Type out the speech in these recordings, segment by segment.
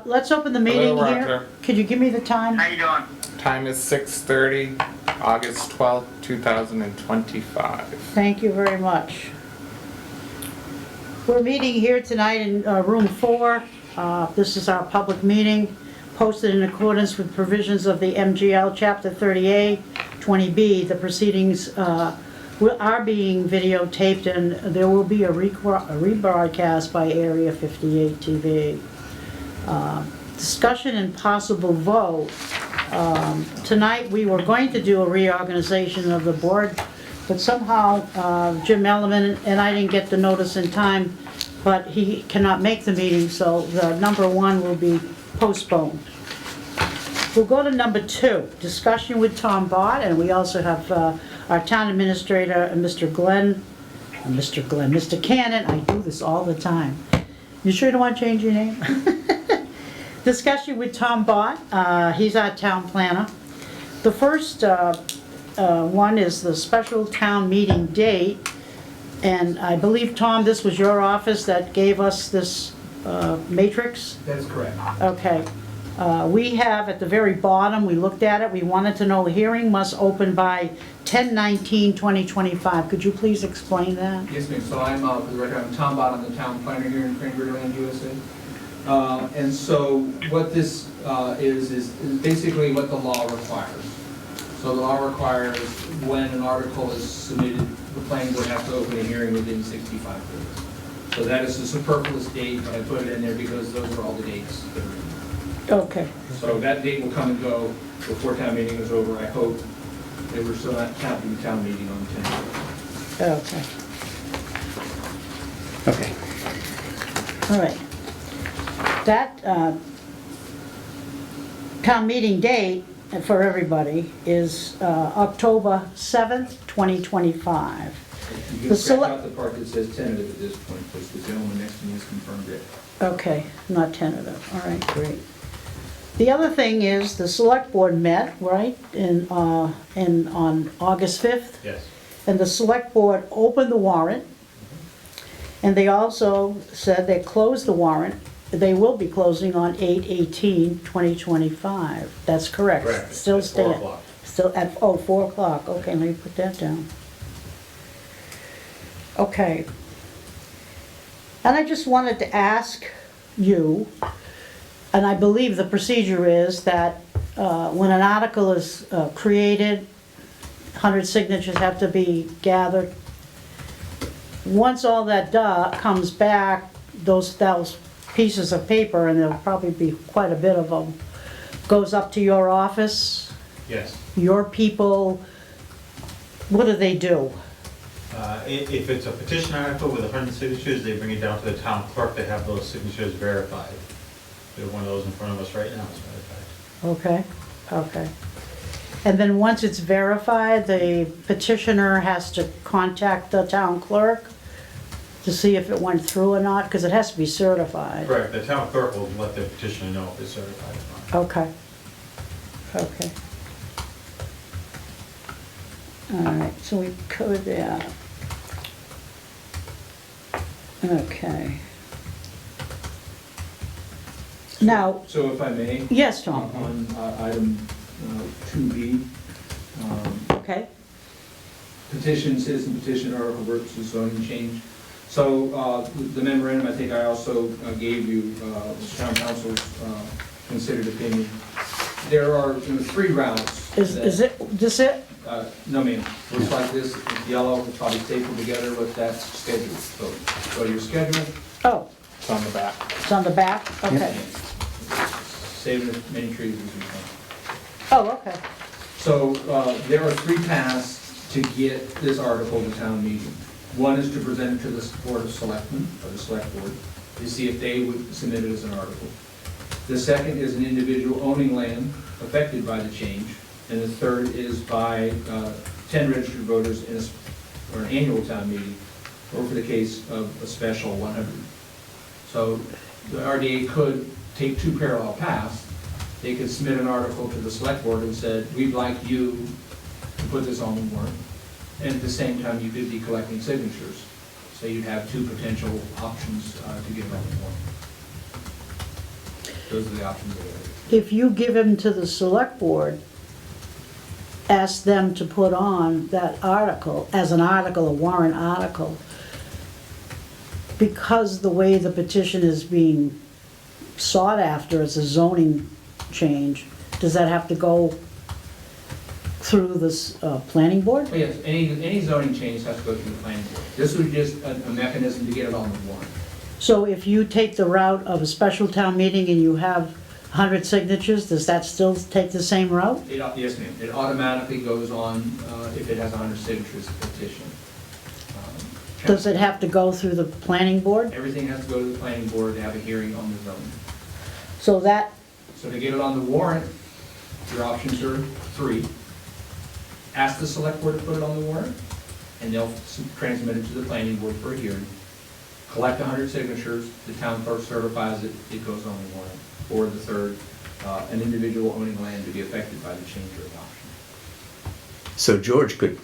let's open the meeting Hello, here. Roger. Could you give me the time? How you doing? Time is 6:30, August 12th, 2025. Thank you very much. We're meeting here tonight in room 4. This is our public meeting, posted in accordance with provisions of the MGL Chapter 30A, 20B. The proceedings are being videotaped, and there will be a rebroadcast by Area 58 TV. Discussion and possible vote. Tonight we were going to do a reorganization of the board, but somehow Jim Elliman and I didn't get the notice in time, but he cannot make the meeting, so the number 1 will be postponed. We'll go to number 2, discussion with Tom Bott, and we also have our town administrator, Mr. Cannon. I do this all the time. You sure you don't want to change your name? Discussion with Tom Bott. He's our town planner. The first one is the special town meeting date, and I believe, Tom, this was your office that gave us this matrix? That is correct. Okay. We have at the very bottom, we looked at it, we wanted to know hearing must open by 10/19/2025. Could you please explain that? Yes, ma'am. So I'm, for the record, I'm Tom Bott, I'm the town planner here in Cranberry Land, USA. And so what this is basically what the law requires. So the law requires when an article is submitted, the planning board has to open a hearing within 65 days. So that is a superfluous date, but I put it in there because those are all the dates that are in. Okay. So that date will come and go before town meeting is over, I hope. And we're still not counting the town meeting on the 10th. Okay. All right. That town meeting date for everybody is October 7th, 2025. You can scratch out the part that says tentative at this point, because the gentleman next to me has confirmed it. Okay, not tentative. All right, great. The other thing is the select board met, right, on August 5th? Yes. And the select board opened the warrant, and they also said they closed the warrant. They will be closing on 8/18/2025. That's correct. Correct. Still At 4 stand. o'clock. Still at 4 o'clock. Okay, let me put that down. Okay. And I just wanted to ask you, and I believe the procedure is that when an article is created, 100 signatures have to be gathered. Once all that comes back, those pieces of paper, and there'll probably be quite a bit of them, goes up to your office, Yes. your people, what do they do? If it's a petition article with 100 signatures, they bring it down to the town clerk to have those signatures verified. We have one of those in front of us right now, as a matter of fact. Okay, okay. And then once it's verified, the petitioner has to contact the town clerk to see if it went through or not, because it has to be certified. Correct, the town clerk will let the petitioner know if it's certified or not. Okay. Okay. All right, so we covered that. Okay. Now, So if I may, yes, Tom. on item 2B, Okay. petition, citizen petition, article versus zoning change. So the memorandum, I think I also gave you, town council's considered opinion. There are 3 routes. Is this it? No, ma'am. Looks like this, it's yellow, it's probably stapled together with that schedule. So go to your schedule. Oh, It's on the back. it's on the back? Okay. Save as many trees as you can. Oh, okay. So there are 3 paths to get this article to town meeting. One is to present it to the Board of Selectmen, or the Select Board, to see if they would submit it as an article. The second is an individual owning land affected by the change. And the third is by 10 registered voters or an annual town meeting, or for the case of a special 100. So the RDA could take 2 parallel paths. They could submit an article to the select board and said, we'd like you to put this on the warrant. And at the same time, you could be collecting signatures. So you'd have 2 potential options to get it on the warrant. Those are the options available. If you give him to the select board, ask them to put on that article, as an article, a warrant article, because the way the petition is being sought after as a zoning change, does that have to go through this planning board? Oh, yes, any zoning change has to go through the planning board. This was just a mechanism to get it on the warrant. So if you take the route of a special town meeting and you have 100 signatures, does that still take the same route? Yes, ma'am. It automatically goes on if it has 100 signatures petition. Does it have to go through the planning board? Everything has to go to the planning board to have a hearing on the zoning. So that, So to get it on the warrant, your options are 3. Ask the select board to put it on the warrant, and they'll transmit it to the planning board for a hearing. Collect 100 signatures, the town clerk certifies it, it goes on the warrant. Or the third, an individual owning land to be affected by the change or adoption. So George could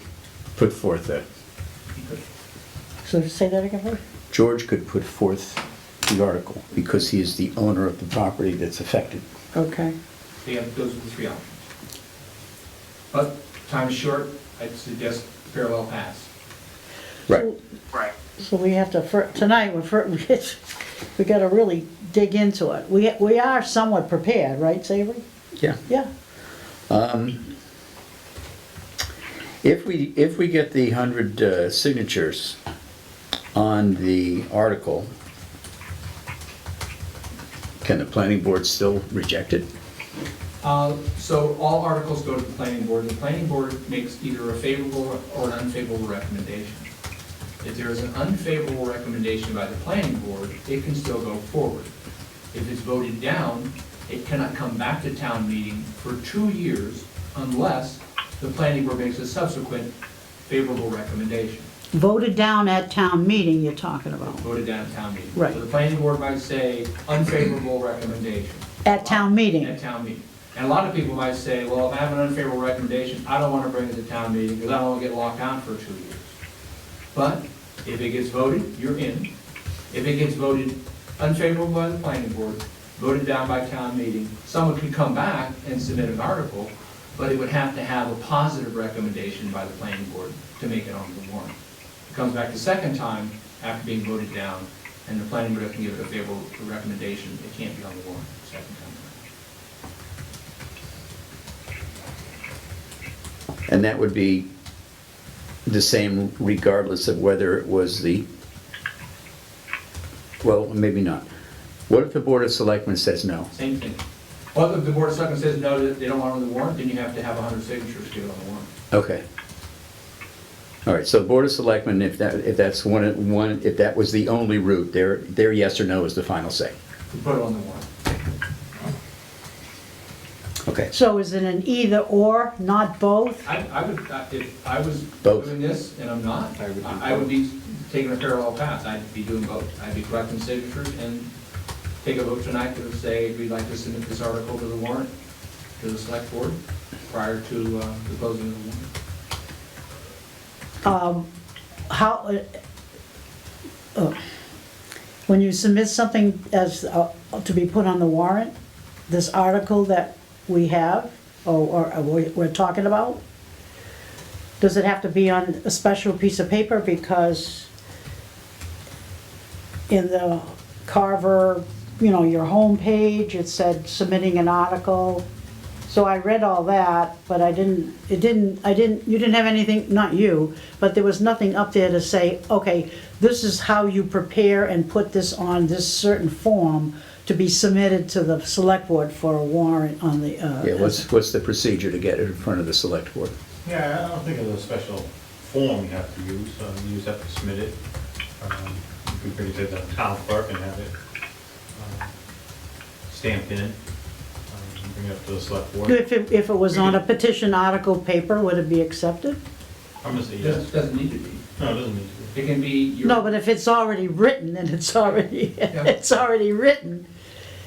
put forth a, so say that again, please? George could put forth the article because he is the owner of the property that's affected. Okay. So you have, those are the 3 options. But time is short, I'd suggest parallel paths. Right. Right. So we have to, tonight, we gotta really dig into it. We are somewhat prepared, right, Savory? Yeah. Yeah. If we get the 100 signatures on the article, can the planning board still reject it? So all articles go to the planning board. The planning board makes either a favorable or an unfavorable recommendation. If there is an unfavorable recommendation by the planning board, it can still go forward. If it's voted down, it cannot come back to town meeting for 2 years unless the planning board makes a subsequent favorable recommendation. Voted down at town meeting, you're talking about. Voted down at town meeting. Right. So the planning board might say unfavorable recommendation. At town meeting. At town meeting. And a lot of people might say, well, if I have an unfavorable recommendation, I don't want to bring it to town meeting because I don't want to get locked down for 2 years. But if it gets voted, you're in. If it gets voted unfavorable by the planning board, voted down by town meeting, someone could come back and submit an article, but it would have to have a positive recommendation by the planning board to make it on the warrant. It comes back the second time after being voted down, and the planning board doesn't give it a favorable recommendation, it can't be on the warrant the second time. And that would be the same regardless of whether it was the, well, maybe not. What if the Board of Selectmen says no? Same thing. Well, if the board of selectmen says no, that they don't want it on the warrant, then you have to have 100 signatures to get it on the warrant. Okay. All right, so the Board of Selectmen, if that's one, if that was the only route, their yes or no is the final say. To put it on the warrant. Okay. So is it an either or, not both? I would, if I was Both. doing this, and I'm not, I would do I would be taking a parallel path. I'd be doing both. I'd be collecting signatures and take a vote tonight to say we'd like to submit this article to the warrant, to the select board, prior to the closing of the warrant. When you submit something as, to be put on the warrant, this article that we have, or we're talking about, does it have to be on a special piece of paper? Because in the Carver, your homepage, it said submitting an article. So I read all that, but you didn't have anything, not you, but there was nothing up there to say, okay, this is how you prepare and put this on this certain form to be submitted to the select board for a warrant on the, Yeah, what's the procedure to get it in front of the select board? Yeah, I don't think there's a special form you have to use, you just have to submit it. You can bring it to the town clerk and have it stamped in, bring it up to the select board. if it was on a petition article paper, would it be accepted? I'm gonna say It yes. doesn't need to be. No, it doesn't need to be. It can be your. No, but if it's already written, and it's already, it's already written,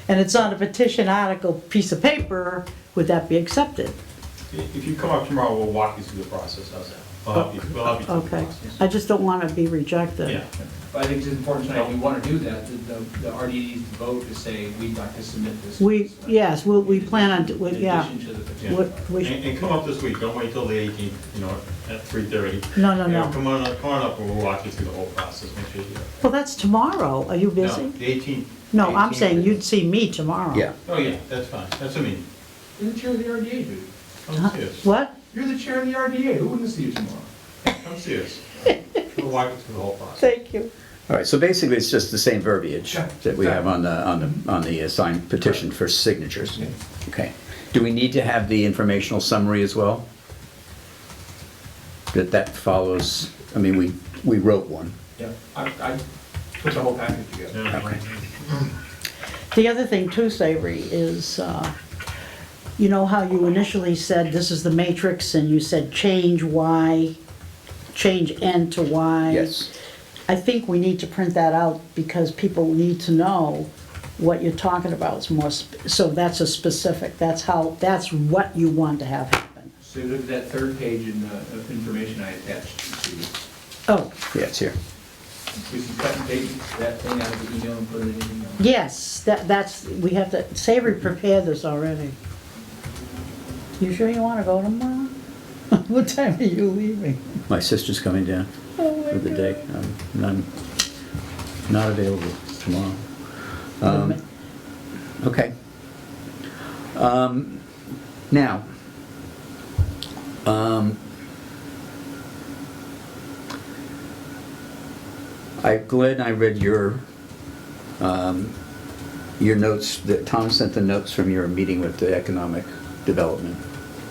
and it's on a petition article piece of paper, would that be accepted? If you come up tomorrow, we'll walk you through the process, how's that? We'll help you through the Okay, process. I just don't want to be rejected. Yeah. But I think it's important tonight, if we want to do that, the RD needs to vote to say, we'd like to submit this. Yes, we plan on, yeah. In addition to the Yeah. petition. We- And come up this week, don't wait till the 18th, at 3:30. No, no, You know, no. Come on up and we'll walk you through the whole process, make sure you. Well, that's tomorrow. Are you No, busy? the 18th. No, I'm 18th saying is- you'd see me tomorrow. Yeah. Oh, yeah, that's fine, that's what I mean. You're the chair of the RDA, dude. Come see us. What? You're the chair of the RDA, who wouldn't see you tomorrow? Come see us. We'll walk you through the whole process. Thank you. All right, so basically, it's just the same verbiage Yeah, that we have on the signed petition for signatures. Yeah. Okay. Do we need to have the informational summary as well? That follows, I mean, we wrote one. Yeah, I put the whole package together. Yeah. The other thing too, Savory, is, you know how you initially said this is the matrix and you said change Y, change N to Y? Yes. I think we need to print that out because people need to know what you're talking about. It's more, so that's a specific, that's what you want to have happen. So look at that third page in the information I attached to you. Oh, Yeah, it's here. We can cut and paste that thing out of the email and put it in the email. yes, that's, we have to, Savory prepared this already. You sure you wanna go tomorrow? What time are you leaving? My sister's coming down Oh my for the day. I'm not available tomorrow. Okay. Now, Glenn, I read your notes, that Tom sent the notes from your meeting with the Economic Development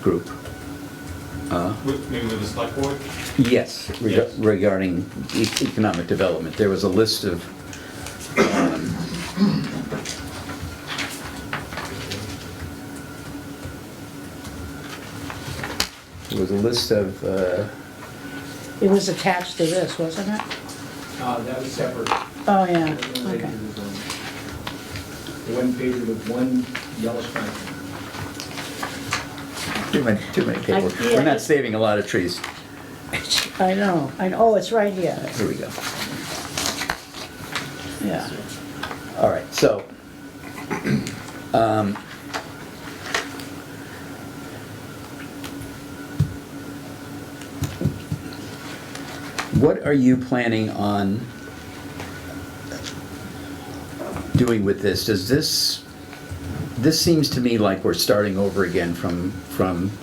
Group. Maybe with the select board? Yes, Yes. regarding economic development. There was a list of, It was attached to this, wasn't it? That was separate. Oh, yeah, That was related okay. to the zoning. The one page with one yellow stripe. too many paper. yeah, We're not it's- saving a lot of trees. I know, oh, it's right here, Here we go. yeah. All right, so, what are you planning on doing with this? Does this seems to me like we're starting over again from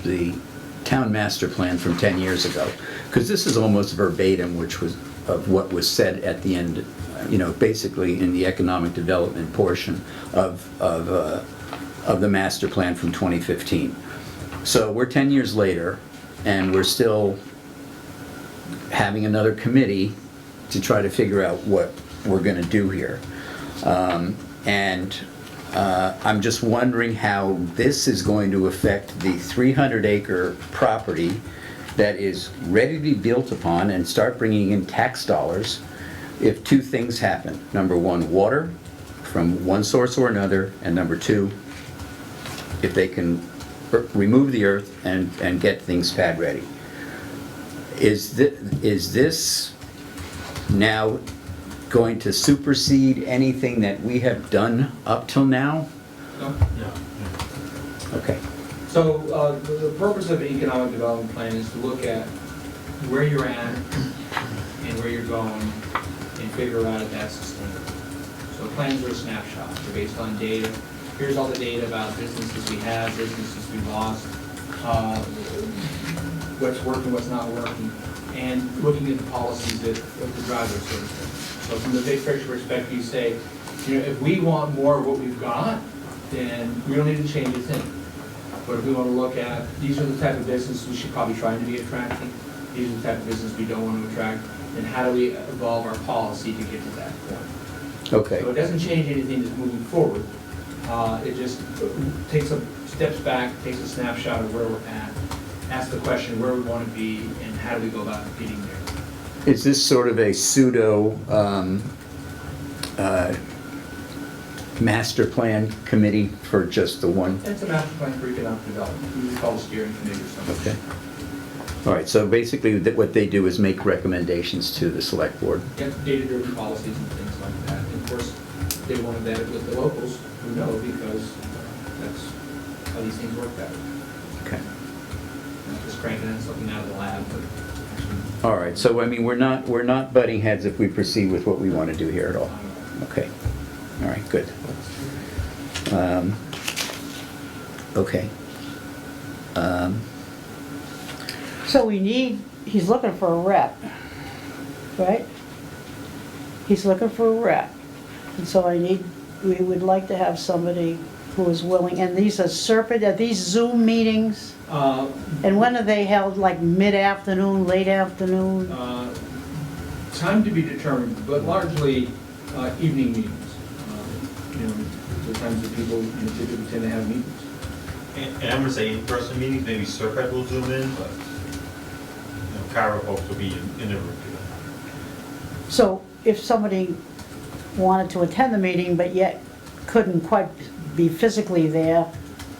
the town master plan from 10 years ago. Because this is almost verbatim, which was of what was said at the end, basically in the economic development portion of the master plan from 2015. So we're 10 years later, and we're still having another committee to try to figure out what we're going to do here. I'm just wondering how this is going to affect the 300-acre property that is ready to be built upon and start bringing in tax dollars if two things happen. Number one, water from one source or another, and number two, if they can remove the earth and get things pad ready. Is this now going to supersede anything that we have done up till now? No? Yeah. Okay. So the purpose of the economic development plan is to look at where you're at and where you're going and figure out if that's sustainable. So plans are a snapshot. They're based on data. Here's all the data about businesses we have, businesses we lost, what's working, what's not working, and looking at the policies that drive those sort of things. So from the big picture perspective, you say, if we want more of what we've got, then we don't need to change a thing. But if we want to look at, these are the type of businesses we should probably try to be attracting, these are the type of business we don't want to attract, then how do we evolve our policy to get to that point? Okay. So it doesn't change anything that's moving forward. It just takes steps back, takes a snapshot of where we're at, asks the question where we want to be, and how do we go about getting there. Is this sort of a pseudo master plan committee for just the one? It's a master plan for economic development, we call it steering committee or something. Okay. All right, so basically what they do is make recommendations to the select board. Get data-driven policies and things like that. And of course, they want to vet it with the locals who know, because that's how these things work better. Okay. Not just cranking out something out of the lab, but actually. All right, so I mean, we're not butting heads if we proceed with what we want to do here at all. Okay. All right, good. Okay. So he's looking for a rep, right? He's looking for a rep. And so we would like to have somebody who is willing, and these are these Zoom meetings? And when are they held, like mid-afternoon, late afternoon? Time to be determined, but largely evening meetings. The times that people typically tend to have meetings. And I'm gonna say in-person meetings, maybe Serpent will zoom in, but, Carver folks will be in the room. So if somebody wanted to attend the meeting, but yet couldn't quite be physically there,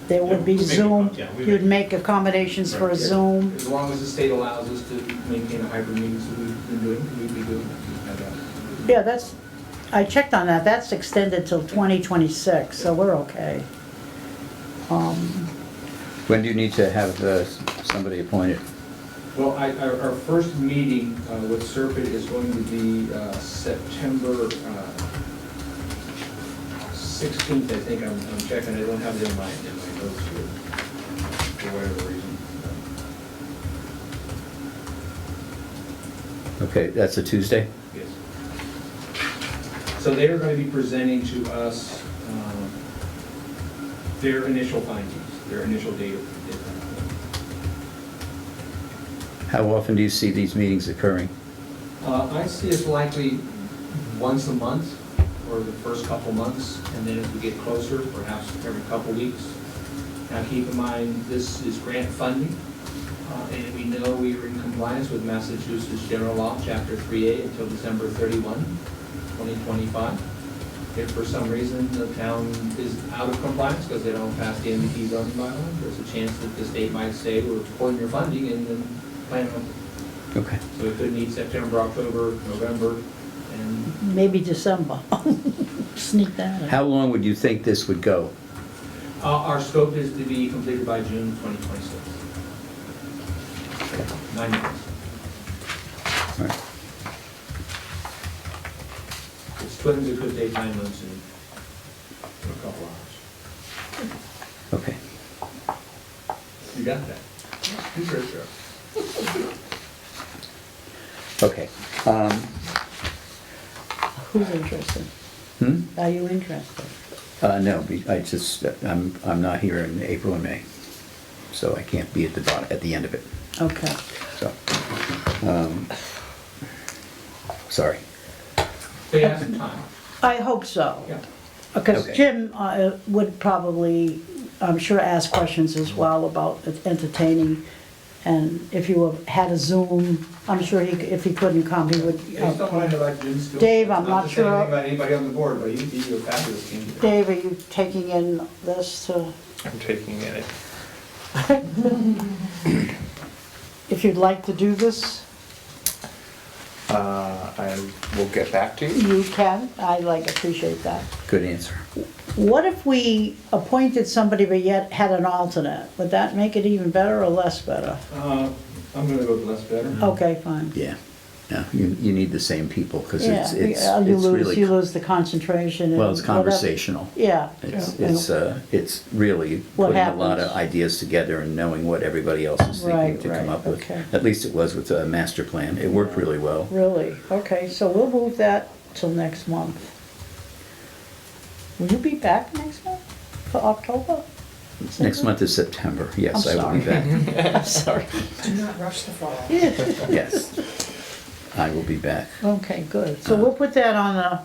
there would be Yeah, we make Zoom, we you'd make- make accommodations for a Right, Yeah. Zoom? As long as the state allows us to maintain a hybrid meetings that we've been doing, we'd be doing that. Yeah, I checked on that, that's extended till 2026, so we're okay. When do you need to have somebody appointed? Well, our first meeting with Serpent is going to be September 16th, I think. I'm checking, I don't have it in my notes here, for whatever reason. Okay, that's a Tuesday? Yes. So they're going to be presenting to us their initial findings, their initial data. How often do you see these meetings occurring? I see it's likely once a month, or the first couple months, and then if we get closer, perhaps every couple weeks. Now, keep in mind, this is grant funding, and we know we are in compliance with Massachusetts General Law, Chapter 3A, until December 31, 2025. If for some reason the town is out of compliance because they don't pass the MVP zoning bylaw, there's a chance that the state might say, we're pulling your funding and then plan on. Okay. So it could need September, October, November, and Maybe December. Sneak that in. How long would you think this would go? our scope is to be completed by June 2026. 9 months. All right. It's twins, it could take 9 months in a couple hours. Okay. You got that? You sure, sure. Okay. Who's interested? Are you interested? No, I'm not here in April and May, so I can't be at the end of it, Okay. so. Sorry. They have some time. I hope so. Yeah. Because Okay. Jim would probably, I'm sure, ask questions as well about entertaining. And if you had a Zoom, I'm sure if he couldn't come, he would. Based on what I know about Jim's skills. Dave, I'm not to say sure- anything about anybody on the board, but he'd be a fabulous candidate. Dave, are you taking in this to, I'm taking it. if you'd like to do this, I will get back to you. you can. I appreciate that. Good answer. What if we appointed somebody but yet had an alternate? Would that make it even better or less better? I'm gonna go with less better. Okay, fine. Yeah. No, you need the same people, because Yeah, it's you really, lose the concentration and well, it's whatever. conversational. Yeah. It's really What putting a lot of happens? ideas together and knowing what everybody else is thinking Right, to come right, up with. okay. At least it was with the master plan. It worked really well. Really? Okay, so we'll move that till next month. Will you be back next month for October? Next month is September. Yes, I'm I will be back. I'm sorry. Do not rush the fall. Yes, I will be back. Okay, good. So we'll put that on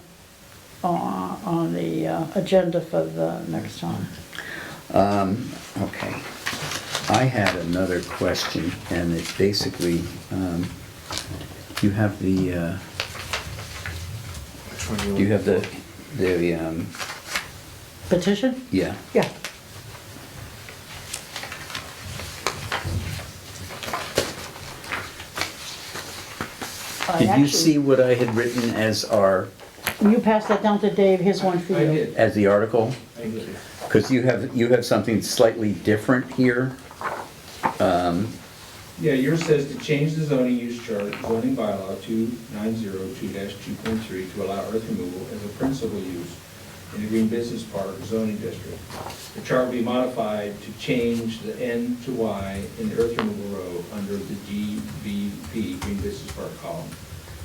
the agenda for the next time. Okay. I had another question, and it's basically, you have the, Which one you have the, Petition? yeah. Yeah. Did you see what I had written as You passed that down to Dave, here's one for I you. did, as the article? I did. Because you have something slightly different here. Yeah, yours says to change the zoning use chart, zoning bylaw 2902-2.3 to allow earth removal as a principal use in the Green Business Park zoning district. The chart will be modified to change the N to Y in the earth removal row under the GBP, Green Business Park column.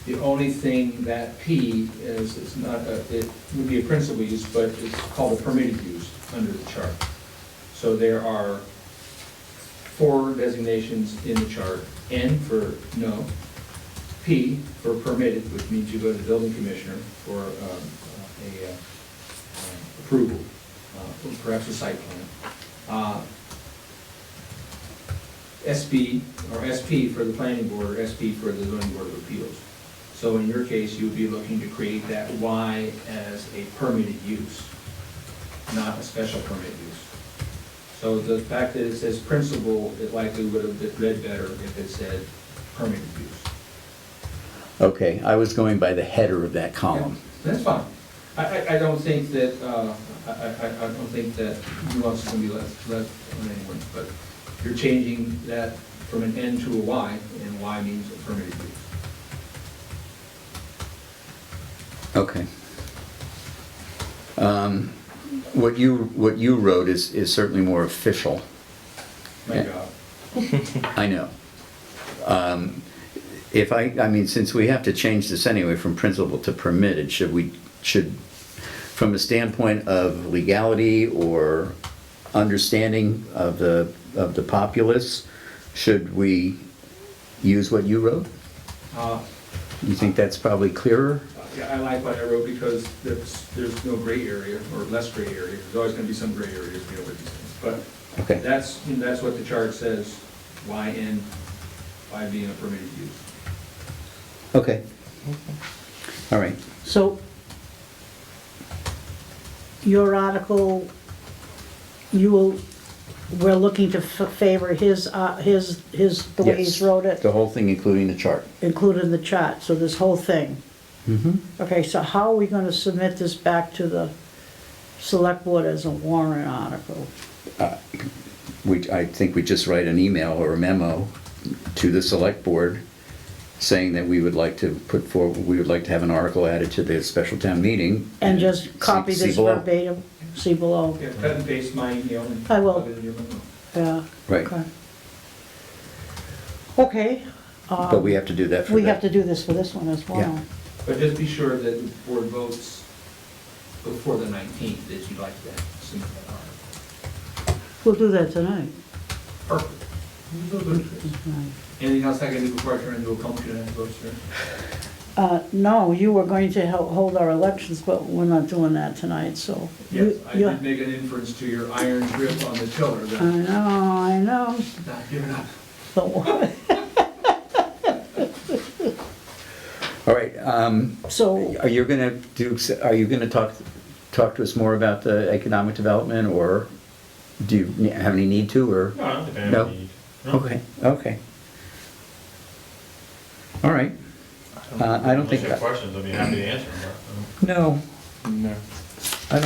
The only thing that P is, it's not, it would be a principal use, but it's called a permitted use under the chart. So there are 4 designations in the chart: N for no, P for permitted, which means you go to the building commissioner for approval, or perhaps a site plan. SB or SP for the planning board, or SP for the zoning board of appeals. So in your case, you would be looking to create that Y as a permitted use, not a special permit use. So the fact that it says principal, it likely would have been read better if it said permitted use. Okay, I was going by the header of that column. That's fine. I don't think that, I don't think that nuance is going to be left on anyone, but you're changing that from an N to a Y, and Y means a permitted use. Okay. What you wrote is certainly more official. My God. I know. If I mean, since we have to change this anyway from principal to permitted, should, from a standpoint of legality or understanding of the populace, should we use what you wrote? You think that's probably clearer? Yeah, I like what I wrote because there's no gray area, or less gray area. There's always going to be some gray areas, you know, with these things. But Okay. that's what the chart says, YN, Y being a permitted use. Okay. All right. So, your article, we're looking to favor his, the way he's Yes. wrote it, The whole thing, including the chart. included in the chart, so this whole thing. Mm-hmm. Okay, so how are we gonna submit this back to the select board as a warrant article? I think we just write an email or a memo to the select board saying that we would like to put forward, we would like to have an article added to the special town meeting. And just copy see this below. verbatim, see below, Yeah, cut and paste my email and I will. plug it in your memo. yeah. Right. Okay. Okay. But we have to do that for We that. have to do this for this one as well. Yeah. But just be sure that the board votes before the 19th that you'd like to submit that article. We'll do that tonight. Perfect. Anything else I can do before I turn into a pumpkin and vote, sir? No, you were going to hold our elections, but we're not doing that tonight, so. Yes, I you- did make an inference to your iron grip on the tiller, I that know. not giving up. Don't worry. All right, So, are you gonna talk to us more about the economic development, or do you have any need to, or? No, I don't think I No? have any. No. Okay. All right. I don't Unless think, you have questions, I'd be happy to answer them. no, No. I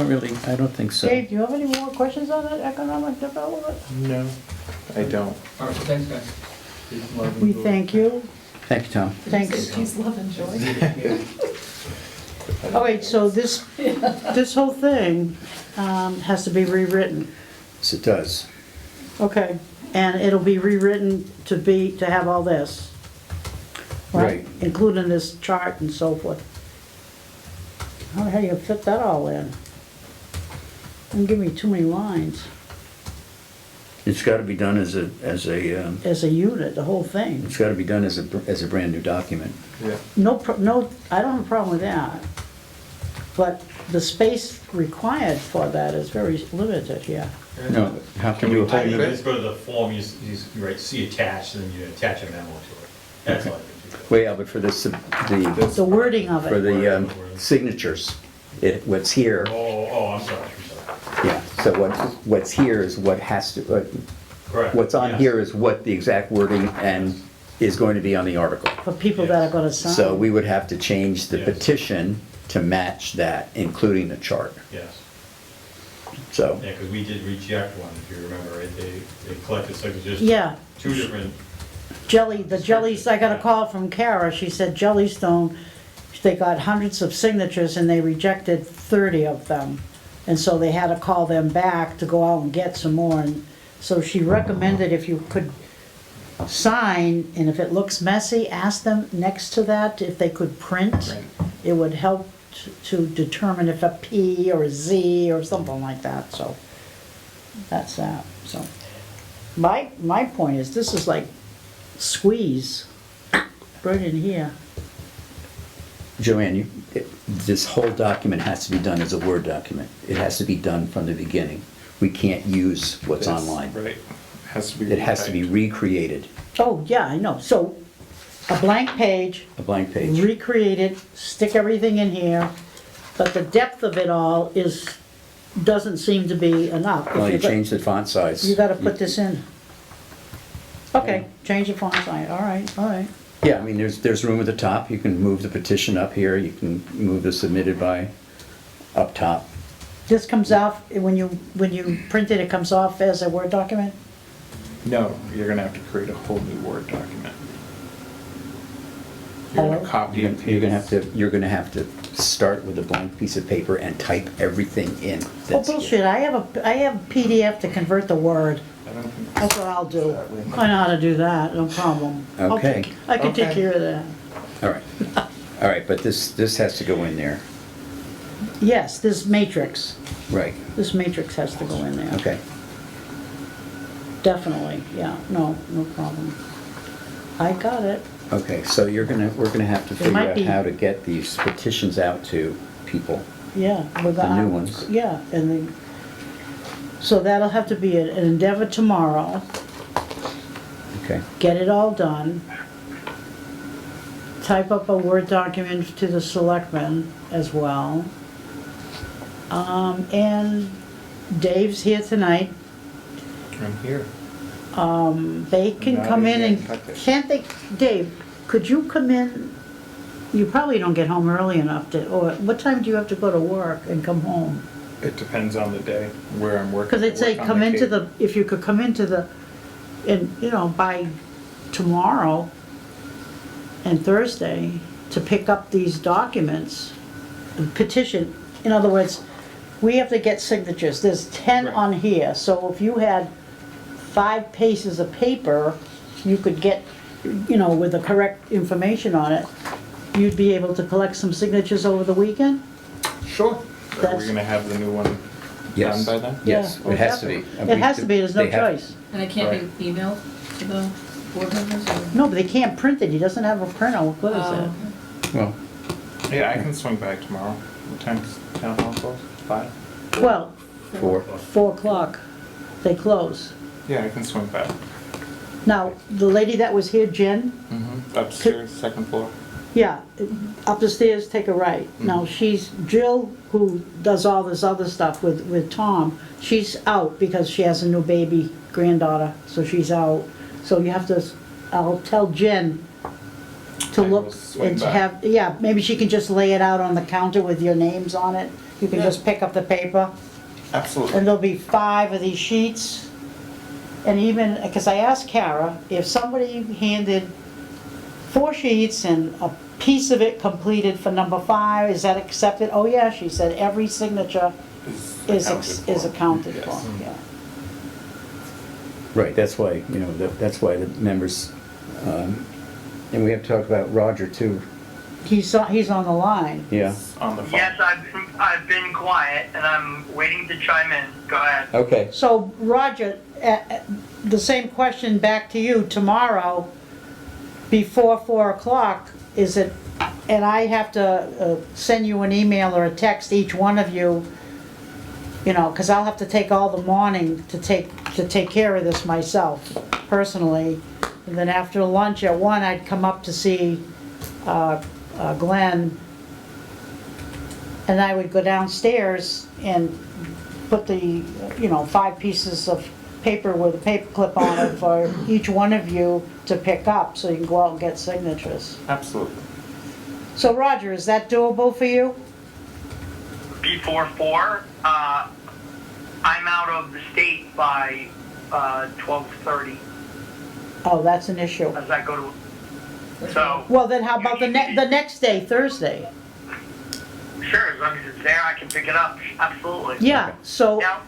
don't think so. Dave, do you have any more questions on that economic development? No, I don't. All right, well, thanks, guys. Peace and love and We joy. thank you. Thank you, Tom. Thanks. Peace, love, and joy. All right, so this whole thing has to be rewritten. Yes, it does. Okay, and it'll be rewritten to have all this. Right. Including this chart and so forth. How the hell you fit that all in? Don't give me too many lines. It's gotta be done as a, As a unit, the whole thing. it's gotta be done as a brand new document. Yeah. No, I don't have a problem with that. But the space required for that is very limited here. No, how can you I hold think it? just go to the form, you write see attached, and then you attach a memo to it. That's all I can do. Well, yeah, but for the The wording of for it. the signatures, what's here, Oh, I'm sorry. yeah, so what's here is what has to, Correct. what's on Yes. here is what the exact wording, and is going to be on the article. for people that are gonna sign. So we would have to change the Yes. petition to match that, including the chart. Yes. So, Yeah, because we did reject one, if you remember, right? They collected signatures. Yeah. Two different, The Jellies, I got a call from Kara, she said Jellystone, they got hundreds of signatures and they rejected 30 of them. And so they had to call them back to go out and get some more. And so she recommended if you could sign, and if it looks messy, ask them next to that if they could print. Right. It would help to determine if a P or a Z or something like that, so that's that, so. My point is, this is like squeeze right in here. Joanne, this whole document has to be done as a Word document. It has to be done from the beginning. We can't use what's This, online. Right. Has to be. It has to be retyped. recreated, Oh, yeah, I know, so a blank page, a blank page. recreate it, stick everything in here, but the depth of it all doesn't seem to be enough. If Well, you you've got- change the font size. You gotta put this in. Okay, change the font size, all right. Yeah, I mean, there's room at the top. You can move the petition up here. You can move the submitted by up top. This comes off, when you print it, it comes off as a Word document? No, you're gonna have to create a whole new Word document. You're Oh. gonna copy and paste. You're gonna have to start with a blank piece of paper and type everything in. Oh, that's- bullshit, I have PDF to convert to Word. I don't think That's what I'll do. that way. I know how to do that, no problem. Okay. I can take Okay. care of that. All right. All right, but this has to go in there. Yes, this matrix, Right, this matrix has to go in there. okay. Definitely, yeah, no problem. I got it. Okay, so we're gonna have to figure might out be- how to get these petitions out to people. Yeah. We're The gonna- new ones. Yeah, so that'll have to be an endeavor tomorrow, Okay, get it all done. Type up a Word document to the selectmen as well. And Dave's here tonight. I'm here. They can Not come in even and, cut this. can't they, Dave, could you come in? You probably don't get home early enough to, or what time do you have to go to work and come home? It depends on the day where I'm working. Because they'd say, I work on come into Cape. the, if you could come into the, and, by tomorrow and Thursday to pick up these documents, petition, in other words, we have to get signatures, there's 10 Right. on here, so if you had 5 pieces of paper, you could get, with the correct information on it, you'd be able to collect some signatures over the weekend? Sure. Are That's- we gonna have the new one done yes. by then? Yes, Yeah, it has to be. It has to be, there's no They have- choice. And it can't be emailed to the board members or? No, but they can't print it, he doesn't have a printer, what good is Oh, it? Well, Yeah, I can swing back tomorrow. What time's town hall close? 5? Well, 4. 4 o'clock, they close. Yeah, I can swing back. Now, the lady that was here, Jen, Upstairs, second floor. yeah, up the stairs, take a right. Now, she's, Jill, who does all this other stuff with Tom, she's out because she has a new baby granddaughter, so she's out. So you have to, I'll tell Jen to I will look swing and to back. have, yeah, maybe she can just lay it out on the counter with your names on it. You can Yeah. just pick up the paper. Absolutely. And there'll be 5 of these sheets. And even, because I asked Kara, if somebody handed 4 sheets and a piece of it completed for number 5, is that accepted? Oh, yeah, she said, every signature is accounted for, Yes. yeah. right, that's why, that's why the members, and we have to talk about Roger too. He's on the line. Yeah, On the phone. Yes, I've been quiet and I'm waiting to chime in. Go ahead. okay. So, Roger, the same question back to you, tomorrow, before 4 o'clock, is it, and I have to send you an email or a text, each one of you, because I'll have to take all the morning to take care of this myself, personally. And then after lunch at 1, I'd come up to see Glenn, and I would go downstairs and put the, 5 pieces of paper with a paper clip on it for each one of you to pick up, so you can go out and get signatures. Absolutely. So Roger, is that doable for you? Before 4, I'm out of the state by 12:30. Oh, that's an issue. Does that go to? So Well, then how about the next day, Thursday? sure, as long as it's there, I can pick it up. Absolutely. Yeah, so, Now,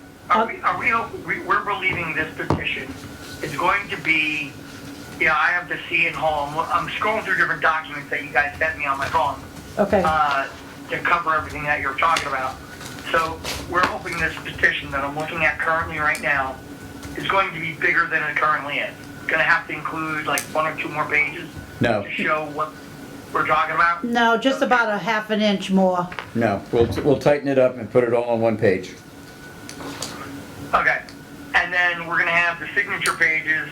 we're believing this petition is going to be, I have to see it home. I'm scrolling through different documents that you guys sent me on my phone, okay, to cover everything that you're talking about. So we're hoping this petition that I'm looking at currently right now is going to be bigger than it currently is. It's gonna have to include like 1 or 2 more pages No, to show what we're talking about. no, just about a half an inch more. no, we'll tighten it up and put it all on one page. Okay, and then we're gonna have the signature pages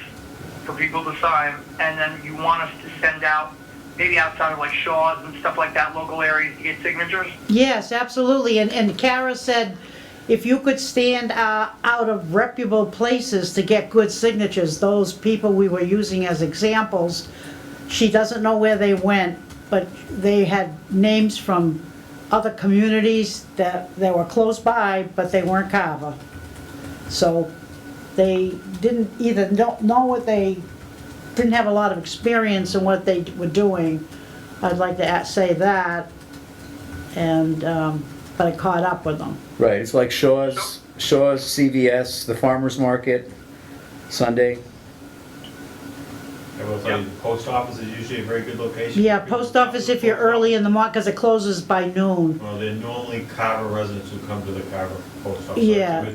for people to sign, and then you want us to send out, maybe outside of like Shaw's and stuff like that, local areas to get signatures? Yes, absolutely, and Kara said if you could stand out of reputable places to get good signatures, those people we were using as examples, she doesn't know where they went, but they had names from other communities that were close by, but they weren't Carver. So they didn't either know what they, didn't have a lot of experience in what they were doing. I'd like to say that, and, but I caught up with them. Right, it's like Shaw's, CVS, the farmer's market, Sunday. I will tell you, the post office is usually a very good location. Yeah, post office if you're early in the morning, because it closes by noon. Well, they're normally Carver residents who come to the Carver post office. Yeah.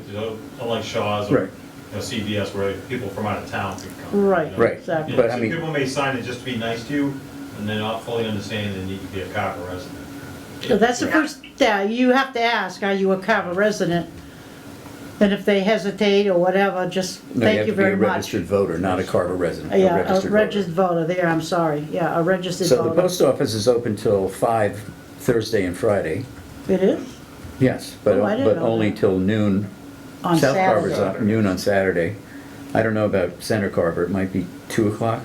Unlike Shaw's Right. or CVS where people from out of town can come. Right, you know? Right. exactly. But I Some mean- people may sign it just to be nice to you, and they're not fully understanding they need to be a Carver resident. So that's the first, yeah, you have to ask, are you a Carver resident? And if they hesitate or whatever, just No, thank you very have to be a much. registered voter, not a Carver resident. Yeah, a voter. registered voter, there, I'm sorry, yeah, a registered So the voter. post office is open till 5 Thursday and Friday. It is? Yes, but Oh, I didn't know only that. till noon. On South Carver's Saturday. on noon on Saturday. I don't know about Center Carver, it might be 2 o'clock.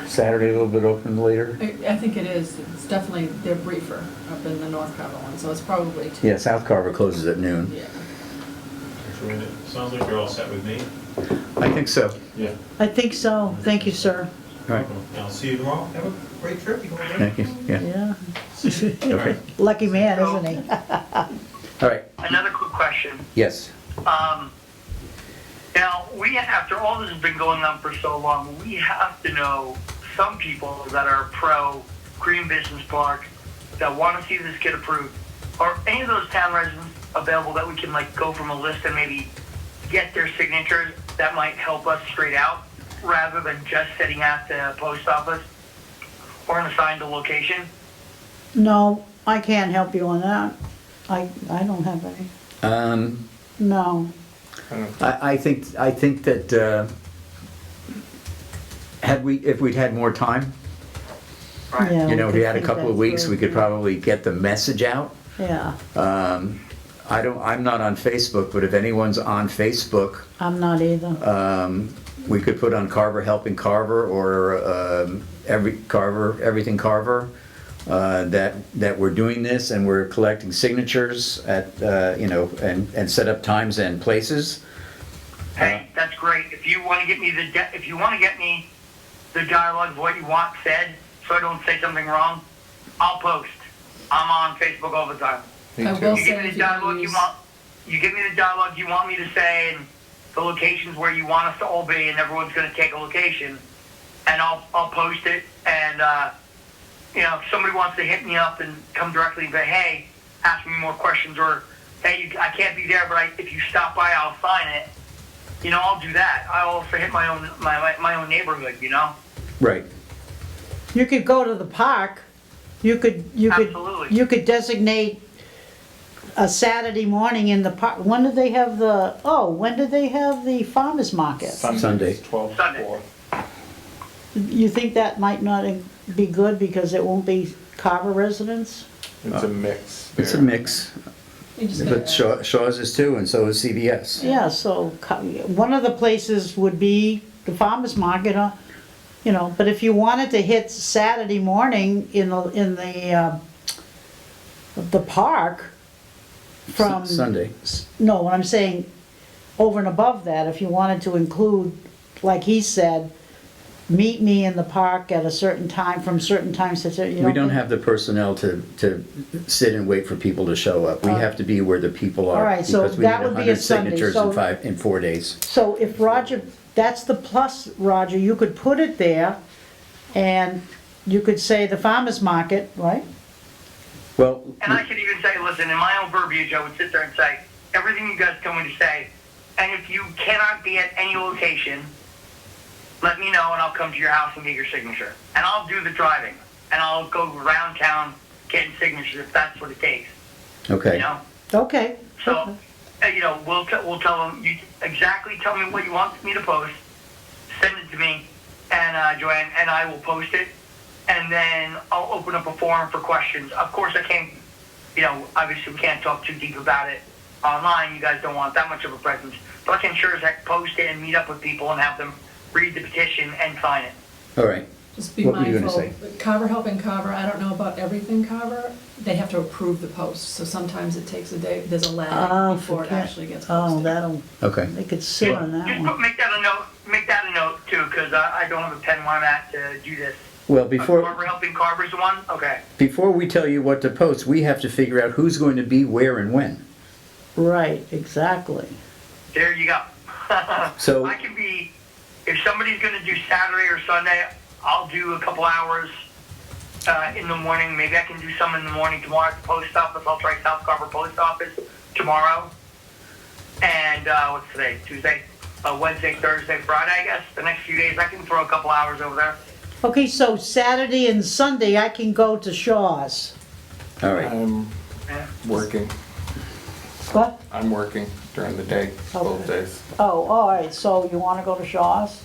Saturday a little bit open later. I think it is, it's definitely, they're briefer up in the North Carver one, so it's probably 2. Yeah, South Carver closes at noon. Yeah. Actually, it sounds like you're all set with me. I think so. Yeah. I think so, thank you, sir. All right, I'll see you tomorrow. Have a great trip. You go there. thank you, yeah. Yeah, See you. Okay. lucky man, isn't he? All right, Another quick question. yes. Now, after all this has been going on for so long, we have to know some people that are pro Green Business Park that want to see this get approved. Are any of those town residents available that we can like go from a list and maybe get their signatures that might help us straight out rather than just sitting at the post office or an assigned location? No, I can't help you on that. I don't have any, no. I think that if we'd had more time, Right. Yeah, you know, if we could had a think couple that of weeks, through. we could probably get the message out. Yeah, I'm not on Facebook, but if anyone's on Facebook, I'm not either. we could put on Carver Helping Carver or Everything Carver, that we're doing this and we're collecting signatures at, and set up times and places. Hey, that's great. If you want to get me the dialogue of what you want said, so I don't say something wrong, I'll post. I'm on Facebook all the time. Me I too. will You say give me if the you're gonna dialogue you use- want. You give me the dialogue you want me to say, and the locations where you want us to all be, and everyone's going to take a location, and I'll post it. And if somebody wants to hit me up and come directly and say, hey, ask me more questions, or hey, I can't be there, but if you stop by, I'll sign it. I'll do that. I'll also hit my own neighborhood. Right. You could go to the park, you could Absolutely. designate a Saturday morning in the park. When did they have the farmer's market? Sunday. 12 Sunday. 4. You think that might not be good because it won't be Carver residents? It's a mix. It's a there. mix. You just But gotta- Shaw's is too, and so is CVS. Yeah, so one of the places would be the farmer's market, you know, but if you wanted to hit Saturday morning in the park from. Sunday. No, what I'm saying, over and above that, if you wanted to include, like he said, meet me in the park at a certain time, from certain times to certain, you know. We don't have the personnel to sit and wait for people to show up. We have to be where the people are. All right, so because we that need would be a 100 Sunday, signatures so- in 4 days. So if Roger, that's the plus, Roger, you could put it there, and you could say the farmer's market, right? Well, And I could even say, listen, in my own verbiage, I would sit there and say, everything you guys tell me to say, and if you cannot be at any location, let me know and I'll come to your house and get your signature. And I'll do the driving. And I'll go around town getting signatures if that's what it takes. okay. You know? Okay. So, you know, we'll tell them, you exactly tell me what you want me to post, send it to me, and Joanne, and I will post it. And then I'll open up a forum for questions. Of course, I can't, you know, obviously we can't talk too deep about it online. You guys don't want that much of a presence. But I can sure as heck post it and meet up with people and have them read the petition and sign it. All right. Just be What were you gonna mindful, Carver helping Carver, I don't know about everything Carver, they have to approve the post, so sometimes it takes a day, there's a lag Oh, before it forget. actually gets Oh, posted. that'll, Okay. they could sit on that Just one. make that a note too, because I don't have a pen where I'm at to do this. Well, Carver helping Carver's the one? Okay. before we tell you what to post, we have to figure out who's going to be where and when. Right, exactly. There you go. So- I can be, if somebody's going to do Saturday or Sunday, I'll do a couple hours in the morning. Maybe I can do some in the morning tomorrow at the post office. I'll try South Carver Post Office tomorrow. And what's today? Tuesday? Wednesday, Thursday, Friday, I guess. The next few days, I can throw a couple hours over there. Okay, so Saturday and Sunday, I can go to Shaw's. All right. I'm Yeah. working. What? I'm working during the day, both Okay. days. Oh, all right, so you wanna go to Shaw's?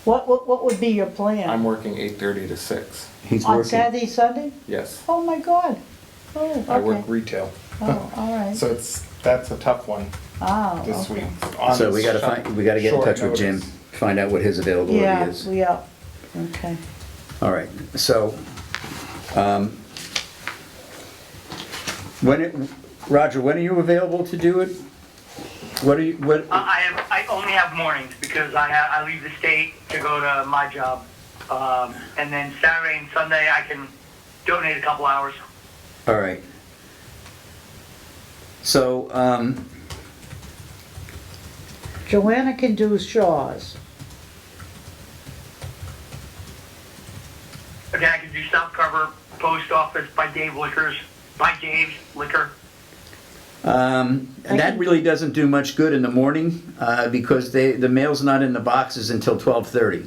What would be your plan? I'm working 8:30 to 6. He's On working. Saturday, Sunday? Yes. Oh, my God. Oh, I work okay. retail. Oh, all right. So that's a tough one Oh, this week. okay. On So we gotta short- we gotta get in short touch with Jim, notice. find out what his availability Yeah, is. okay. All right, so, Roger, when are you available to do it? What are you, I only have mornings because I leave the state to go to my job. And then Saturday and Sunday, I can donate a couple hours. all right. So, Joanna can do Shaw's. Okay, I can do South Carver Post Office by Dave's Liquor. and that really doesn't do much good in the morning, because the mail's not in the boxes until 12:30.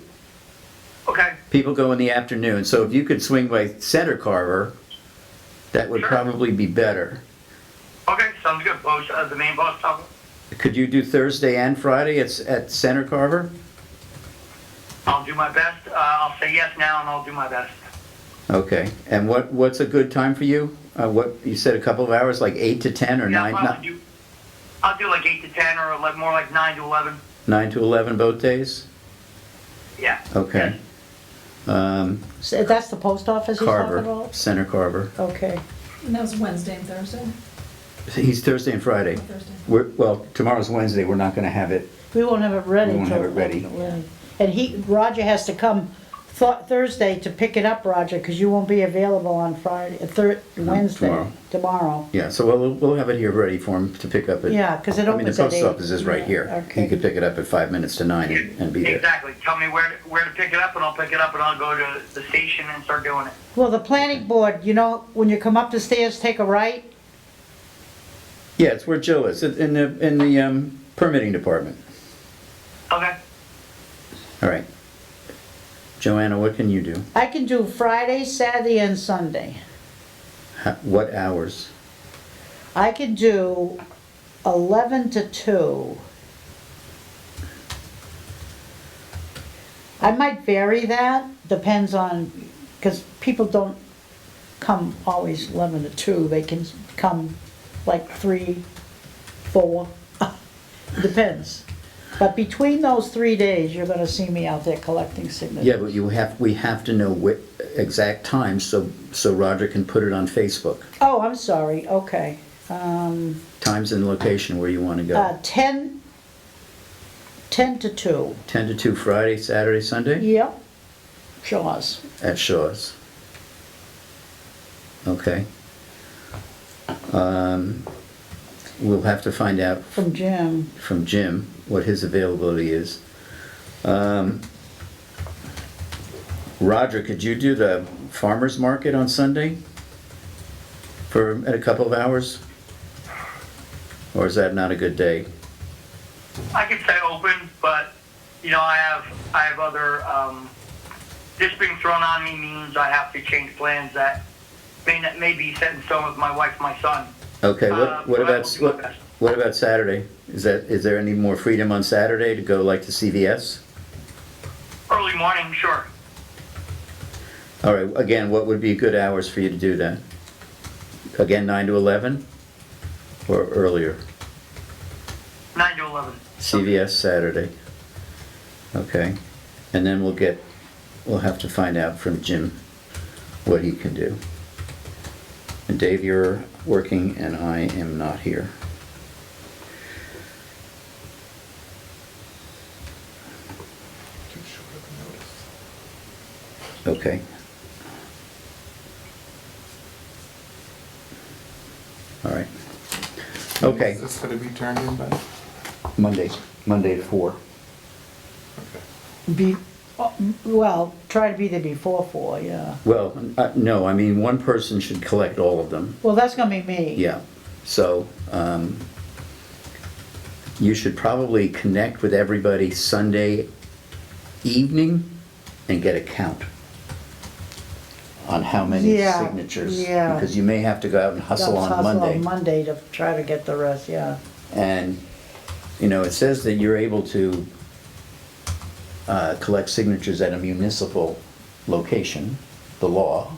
Okay, People go in the afternoon, so if you could swing by Center Carver, that would Sure. probably be better. okay, sounds good. The main post office. Could you do Thursday and Friday at Center Carver? I'll do my best. I'll say yes now, and I'll do my best. Okay, and what's a good time for you? What, you said a couple of hours, like 8 to 10 or Yeah, 9? I'll do like 8 to 10 or like more like 9 to 11. 9 to 11 both days? Yeah. Okay. So that's the post office he's talking Carver, about? Center Carver. Okay. And that was Wednesday and Thursday, He's Thursday and Friday. or Thursday. Well, tomorrow's Wednesday, we're not gonna have it. We won't have it ready We won't till. have it ready. And Roger has to come Thursday to pick it up, Roger, because you won't be available on Friday, Wednesday, tomorrow. Yeah, so we'll have it here ready for him to pick up at. Yeah, 'cause it I mean, the opens at post 8. office is right Yeah, here. okay. He could pick it up at 5 minutes to 9 and be there. Exactly. Tell me where to pick it up, and I'll pick it up, and I'll go to the station and start doing it. Well, the planning board, you know, when you come up the stairs, take a right. Yeah, it's where Jill is, in the permitting department. Okay. All right. Joanna, what can you do? I can do Friday, Saturday, and Sunday. What hours? I can do 11 to 2. I might vary that, depends on, because people don't come always 11 to 2, they can come like 3, 4, depends. But between those 3 days, you're gonna see me out there collecting signatures. Yeah, but we have to know exact times so Roger can put it on Facebook. Oh, I'm sorry, okay. Times and location where you want to go. 10 to 2. 10 to 2 Friday, Saturday, Sunday? Yep, Shaw's. At Shaw's. Okay. We'll have to find out From Jim. from Jim what his availability is. Roger, could you do the farmer's market on Sunday for a couple of hours? Or is that not a good day? I can stay open, but, I have other, this being thrown on me means I have to change plans that may be set in stone with my wife and my son. Okay, But I will do my best. what about Saturday? Is there any more freedom on Saturday to go like to CVS? Early morning, sure. All right, again, what would be good hours for you to do that? Again, 9 to 11? Or earlier? 9 to 11. CVS Saturday. Okay. And then we'll have to find out from Jim what he can do. And Dave, you're working and I am not here. Okay. All right. Okay, Is this gonna be turned in by? Monday at 4. Okay. Well, try to be there before 4, yeah. Well, no, I mean, one person should collect all of them. Well, that's gonna be me. Yeah, so, you should probably connect with everybody Sunday evening and get a count on how many Yeah, signatures. yeah. Because you may have to go out and hustle on Hustle Monday. on Monday to try to get the rest, yeah. And, it says that you're able to collect signatures at a municipal location, the law,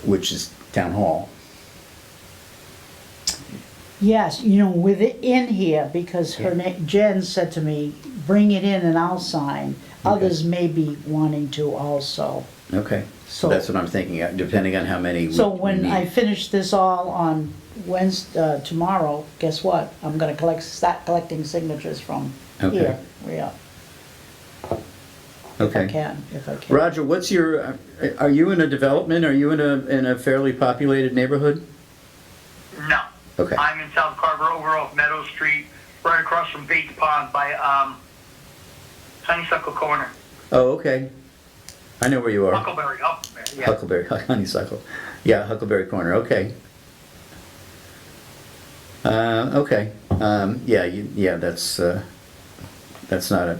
which is town hall. Yes, with it in here, because Jen said to me, bring it in and I'll sign. Others may be wanting to also. Okay, so So- that's what I'm thinking, depending on how many we So when need. I finish this all on Wednesday, tomorrow, guess what? I'm gonna start collecting signatures from Okay. here, yeah. Okay. If I can. Roger, what's your, are you in a development, are you in a fairly populated neighborhood? No. Okay. I'm in South Carver, over off Meadow Street, right across from Bates Pond by Honeysuckle Corner. Oh, okay. I know where you are. Huckleberry, up there, yeah. Huckleberry, Honeysuckle. Yeah, Huckleberry Corner, okay. Okay, yeah, that's not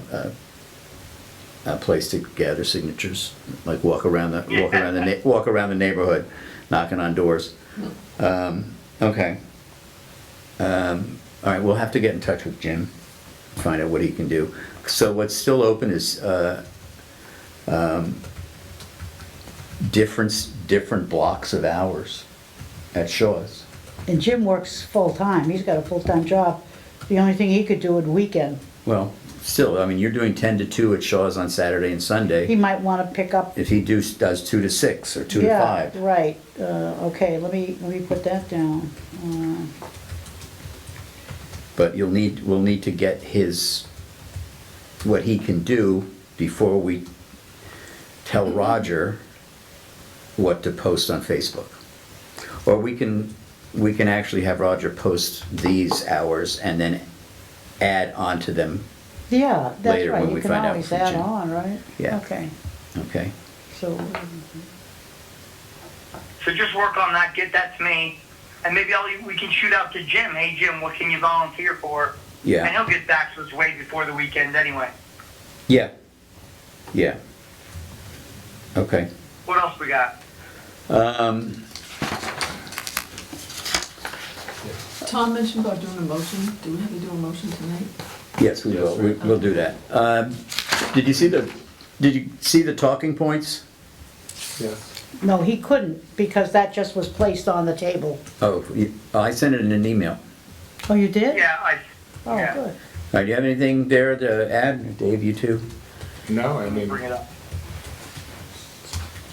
a place to gather signatures, like walk around the neighborhood, knocking on doors. Okay. All right, we'll have to get in touch with Jim, find out what he can do. So what's still open is different blocks of hours at Shaw's. And Jim works full-time, he's got a full-time job. The only thing he could do at weekend, Well, still, I mean, you're doing 10 to 2 at Shaw's on Saturday and he Sunday. might wanna pick up. If he does 2 to 6 or 2 to 5. Yeah, right, okay, let me put that down. But we'll need to get what he can do before we tell Roger what to post on Facebook. Or we can actually have Roger post these hours and then add on to them. Yeah, that's Later right, when you we can find out always from add Jim. on, right? Yeah. Okay, Okay? so, So just work on that, get that to me, and maybe we can shoot out to Jim. Hey, Jim, what can you volunteer for? And Yeah. he'll get back to us way before the weekend anyway. Yeah. Yeah. Okay. What else we got? Tom mentioned about doing a motion. Do we have to do a motion tonight? Yes, we will. We'll do that. Did you see the talking points? Yes. No, he couldn't, because that just was placed on the table. Oh, I sent it in an email. Oh, you did? Yeah, Oh, yeah. good. All right, do you have anything there to add? Dave, you too? No, I mean, bring it up.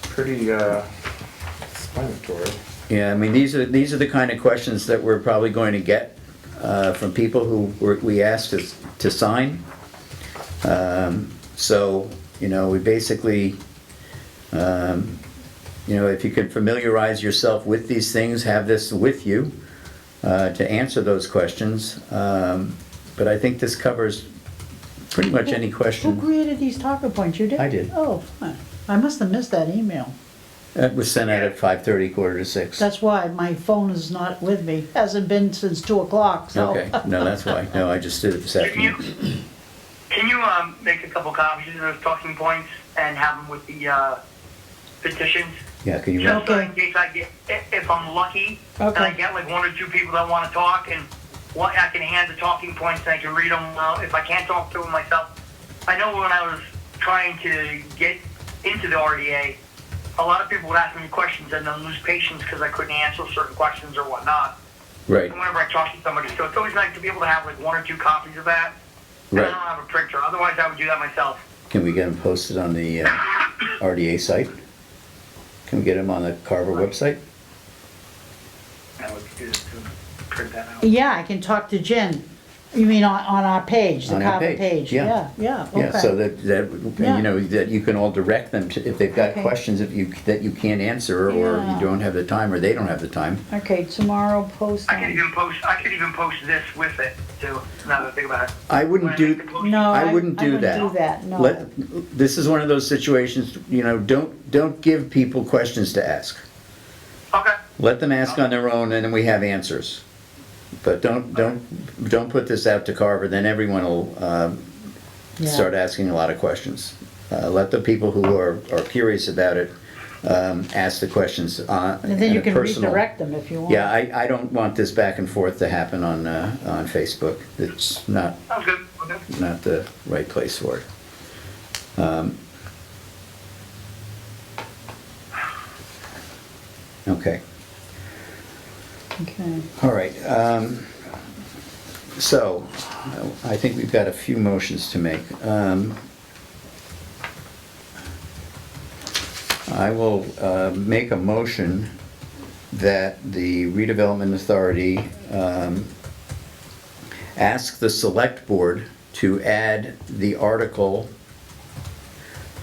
pretty explanatory. Yeah, I mean, these are the kind of questions that we're probably going to get from people who we asked to sign. So, we basically, if you can familiarize yourself with these things, have this with you to answer those questions. But I think this covers pretty much any Who question. created these talking points? You did? I did. Oh, fine. I must have missed that email. It was sent out at 5:30, 5:45. That's why my phone is not with me. Hasn't been since 2 o'clock, so. Okay, no, that's why. No, I just did it this afternoon. Can you make a couple copies of those talking points and have them with the petitions? Yeah, can you? Just so Okay. in case I get, if I'm lucky, and I Okay. get like 1 or 2 people that want to talk, and I can hand the talking points and I can read them. If I can't talk to them myself, I know when I was trying to get into the RDA, a lot of people would ask me questions and then lose patience because I couldn't answer certain questions or whatnot. Right, And whenever I talk to somebody, so it's always nice to be able to have like 1 or 2 copies of that. And I right. don't have a printer. Otherwise, I would do that myself. Can we get them posted on the RDA site? Can we get them on the Carver website? I would do this to print that out. Yeah, I can talk to Jen. You mean on our page, the On our Carver page, page? yeah. Yeah, Yeah, so okay. that Yeah. that you can all direct them to, if they've got Okay. questions that you can't answer, or Yeah. you don't have the time, or they don't have the time. Okay, tomorrow post I could on. even post this with it too. Now that I think about it. I wouldn't When I make do, the post- No, I wouldn't do that. I wouldn't do that, no. this is one of those situations, don't give people questions to ask. Okay. Let them ask on their own, and then we have answers. But don't put this out to Carver, then everyone will Yeah. start asking a lot of questions. Let the people who are curious about it ask the questions And then in you a can personal. redirect them if you want. Yeah, I don't want this back and forth to happen on Facebook. It's not Sounds good. Okay. not the right place for it. Okay. Okay. All right, so, I think we've got a few motions to make. I will make a motion that the Redevelopment Authority ask the Select Board to add the article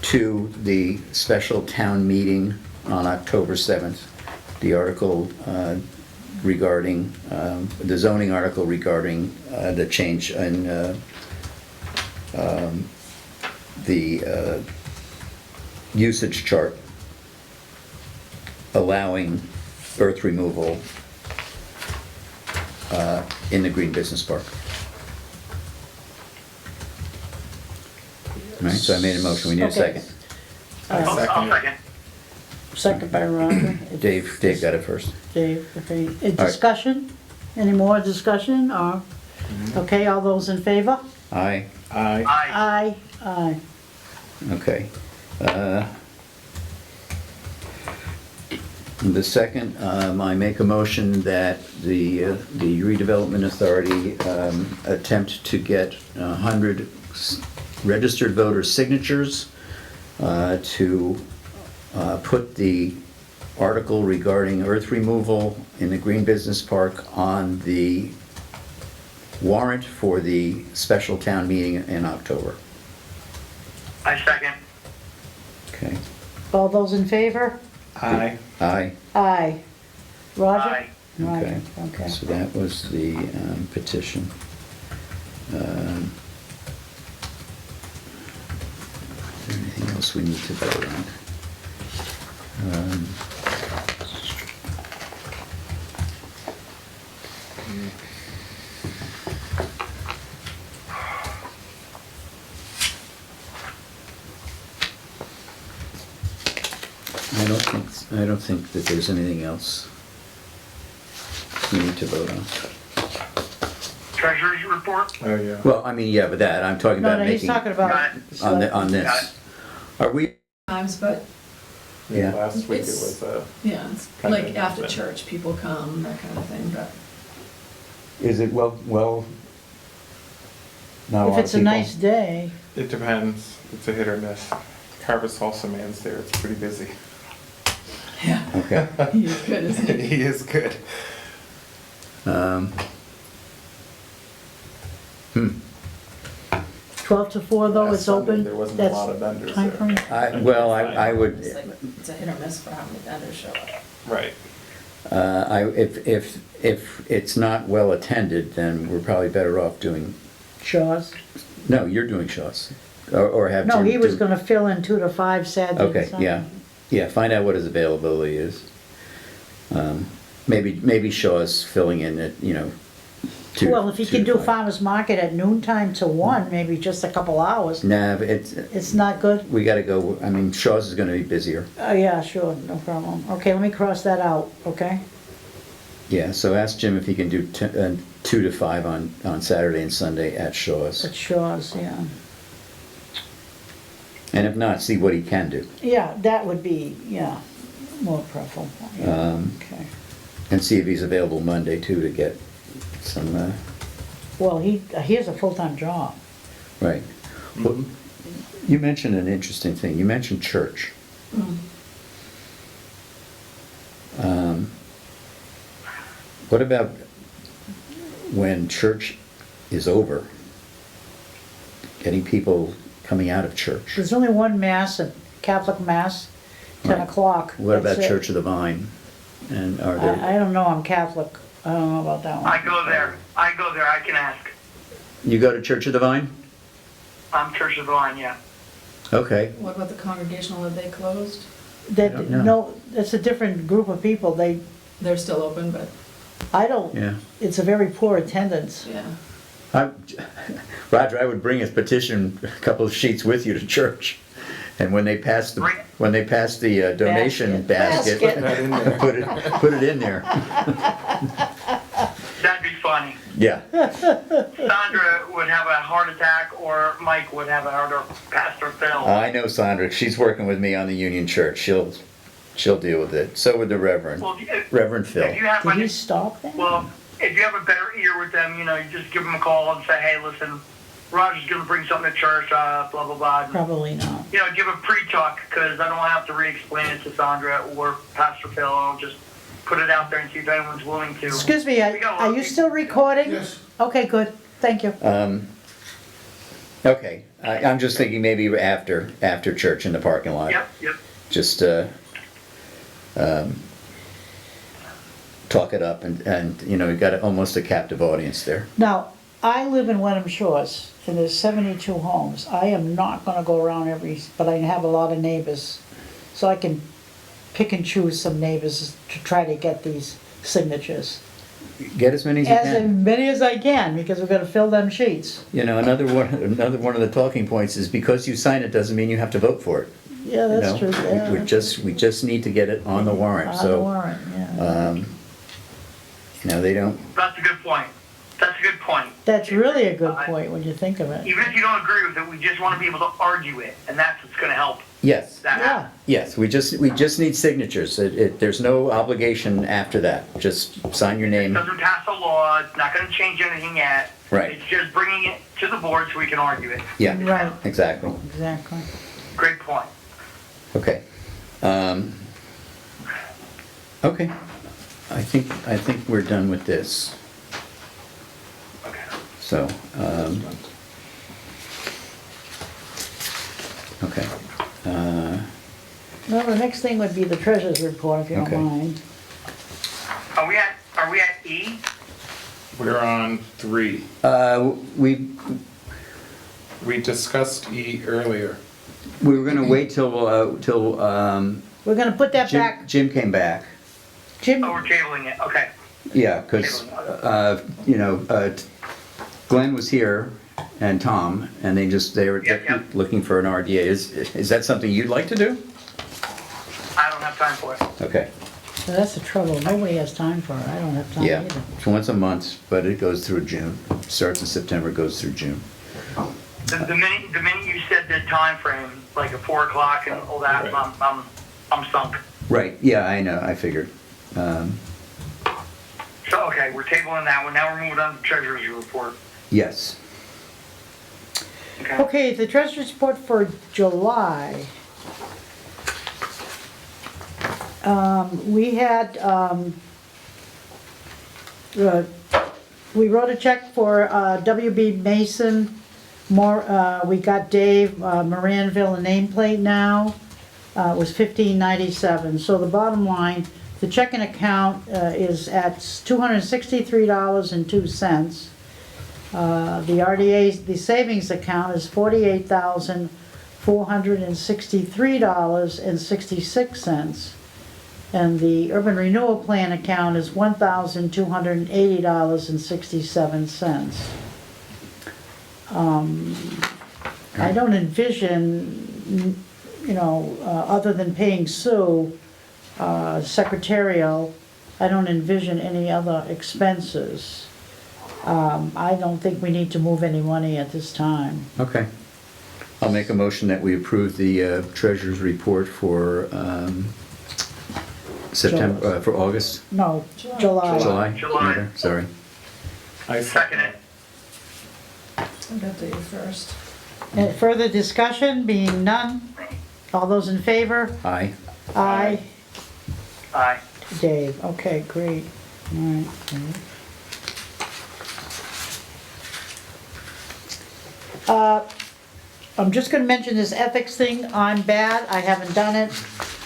to the special town meeting on October 7th. The article regarding, the zoning article regarding the change in the usage chart allowing earth removal in the Green Business Park. All right, so I made a motion, we need a Okay. second. I'll second. Second by Roger. Dave got it first. Dave, okay. Discussion? Any more discussion, or? Okay, all those in favor? Aye, Aye. Aye. Aye. okay. The second, I make a motion that the Redevelopment Authority attempt to get 100 registered voter signatures to put the article regarding earth removal in the Green Business Park on the warrant for the special town meeting in October. I second. Okay, All those in favor? Aye. aye. Aye. Roger? Aye. Roger, okay. So that was the petition. Is there anything else we need to vote on? I don't think that there's anything else we need to vote on. Treasurer's report? Oh, yeah. Well, I mean, yeah, but that, I'm talking No, about no, he's making, talking about. Got on Got this. Are we, Times, but Yeah. Last week it It's- was Yeah, it's Kind like of after interesting. church, people come, that kind of thing, but Is it well, not a lot If of it's a people? nice day, it depends. It's a hit or miss. Carver Salsa Man's there. It's pretty busy. yeah, Okay. he's good, isn't he? He is good. Um, 12 to 4 though, Last it's Sunday, open? there wasn't a That's lot of vendors time there. frame? I would, It's like, it's a hit or miss for how many vendors show up. Right. if it's not well attended, then we're probably better off doing, Shaw's? no, you're doing Shaw's. Or have No, Jim he was do- gonna fill in 2 to 5 Saturday and Okay, Sunday. yeah, yeah, find out what his availability is. Maybe Shaw's filling in at, 2. Well, if he 2 can to do 5. farmer's market at noontime to 1, maybe just a couple hours, Nah, but it's not good? we gotta go, I mean, Shaw's is gonna be busier. Yeah, sure, no problem. Okay, let me cross that out, okay? Yeah, so ask Jim if he can do 2 to 5 on Saturday and Sunday at Shaw's. At Shaw's, yeah. And if not, see what he can do. Yeah, that would be, yeah, more preferable, yeah, okay. And see if he's available Monday too to get some, Well, he has a full-time job. right. Well, you mentioned an interesting thing. You mentioned church. What about when church is over? Getting people coming out of church? There's only one mass, a Catholic mass, 10 Right. o'clock. What about That's it. Church of the Vine? And are there, I don't know, I'm Catholic, I don't know about that one. I go there, I can ask. you go to Church of the Vine? I'm Church of the Line, yeah. Okay, What about the congregational, have they closed? That, don't know. no, it's a different group of people, They're still open, but, I don't, yeah. it's a very poor attendance. yeah. Roger, I would bring a petition, a couple of sheets with you to church. And when they pass the donation basket, Basket. That in there. put it in there. That'd be funny. Yeah, Sandra would have a heart attack, or Mike would have a heart, or Pastor Phil. I know Sandra, she's working with me on the Union Church, she'll deal with it. So would the Reverend, Well, Reverend Phil. if you have Did like, he stop that? well, if you have a better ear with them, you just give them a call and say, hey, listen, Roger's gonna bring something to church, blah, blah, blah. And, Probably not. give a pre-talk, because I don't have to re-explain it to Sandra or Pastor Phil. I'll just put it out there and see if anyone's willing to. Excuse me, We got a lot are of you people. still recording? Yes. Okay, good, thank you. Okay, I'm just thinking maybe after church in the parking lot. Yep. Just talk it up and we've got almost a captive audience there. Now, I live in Wenham Shores, and there's 72 homes. I am not gonna go around but I have a lot of neighbors, so I can pick and choose some neighbors to try to get these signatures. Get as many as you As can. many as I can, because we're gonna fill them sheets. Another one of the talking points is because you sign it doesn't mean you have to vote for it. Yeah, that's true, yeah. We just need to get it on the warrant, On the so, warrant, yeah. they don't, That's a good point. That's a good point. That's really a good point when you think of it. Even if you don't agree with it, we just want to be able to argue it, and that's what's going to help yes, that Yeah, happen. yes, we just need signatures. There's no obligation after that, just sign your It name. doesn't pass a law, it's not going to change anything yet. Right. It's just bringing it to the board so we can argue it. Yeah, right, exactly. exactly. Great point. Okay. Okay, I think we're done with this, Okay. so, okay. Well, the next thing would be the treasurer's report, if you don't Okay. mind. Are we at E? We're on 3. We discussed E earlier. We were gonna wait till We're gonna put that back, Jim came back. Jim, Oh, we're tabling it, okay. Yeah, because, Glenn was here and Tom, and they were Yep. looking for an RDA. Is that something you'd like to do? I don't have time for it. Okay, that's the trouble, nobody has time for it, I don't have time yeah, either. it's once a month, but it goes through June. Starts in September, goes through June. The minute you said the time frame, like at 4 o'clock and all that, Right. I'm I'm sunk. Right, yeah, I know, I figured. So, okay, we're tabling that one. Now we're moving on to treasurer's report. Yes. Okay. Okay, the treasurer's report for July. We had, we wrote a check for WB Mason. We got Dave Moranville a nameplate now. It was $15.97. So the bottom line, the checking account is at $263.02. The RDA, the savings account is $48,463.66. And the urban renewal plan account is $1,280.67. I don't envision, other than paying Sue, secretarial, I don't envision any other expenses. I don't think we need to move any money at this time. Okay. I'll make a motion that we approve the treasurer's report for September, for August, No, July. July. July? Rather, sorry. I Second it. I got Dave first. And further discussion, being none, all those in favor? Aye. Aye. Aye. Dave, okay, great. All right. I'm just gonna mention this ethics thing. I'm bad, I haven't done it.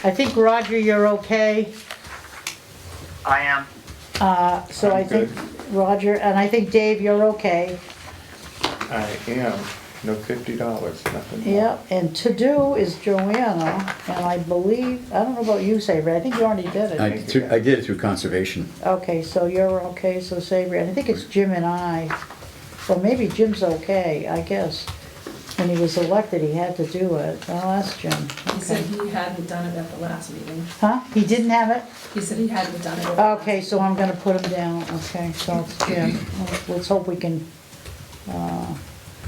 I think, Roger, you're okay. I am. So I I'm think, Roger, and I think, Dave, you're okay. I am. No $50, nothing more. Yeah, and to do is Joanna, and I believe, I don't know about you, Sabri, I think you already did I it. did it through conservation. Okay, so you're okay, so Sabri, and I think it's Jim and I. Well, maybe Jim's okay, I guess. When he was elected, he had to do it. I'll ask Jim. He said he hadn't done it at the last meeting. Huh? He didn't have it? He said he hadn't done it. at the last Okay, so I'm gonna put him down, okay, so it's Jim. Let's hope we can,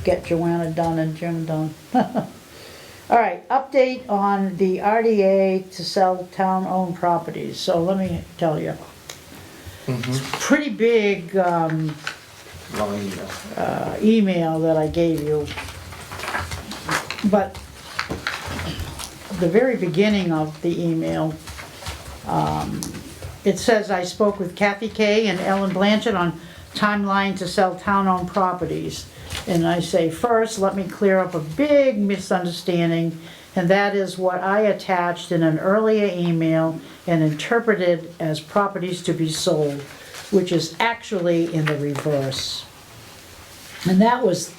get Joanna done and Jim done. All right, update on the RDA to sell town-owned properties. So let me tell you. Pretty big, Long email. email that I gave you. But the very beginning of the email, it says, I spoke with Kathy Kay and Ellen Blanchett on timeline to sell town-owned properties. And I say, first, let me clear up a big misunderstanding, and that is what I attached in an earlier email and interpreted as properties to be sold, which is actually in the reverse. And that was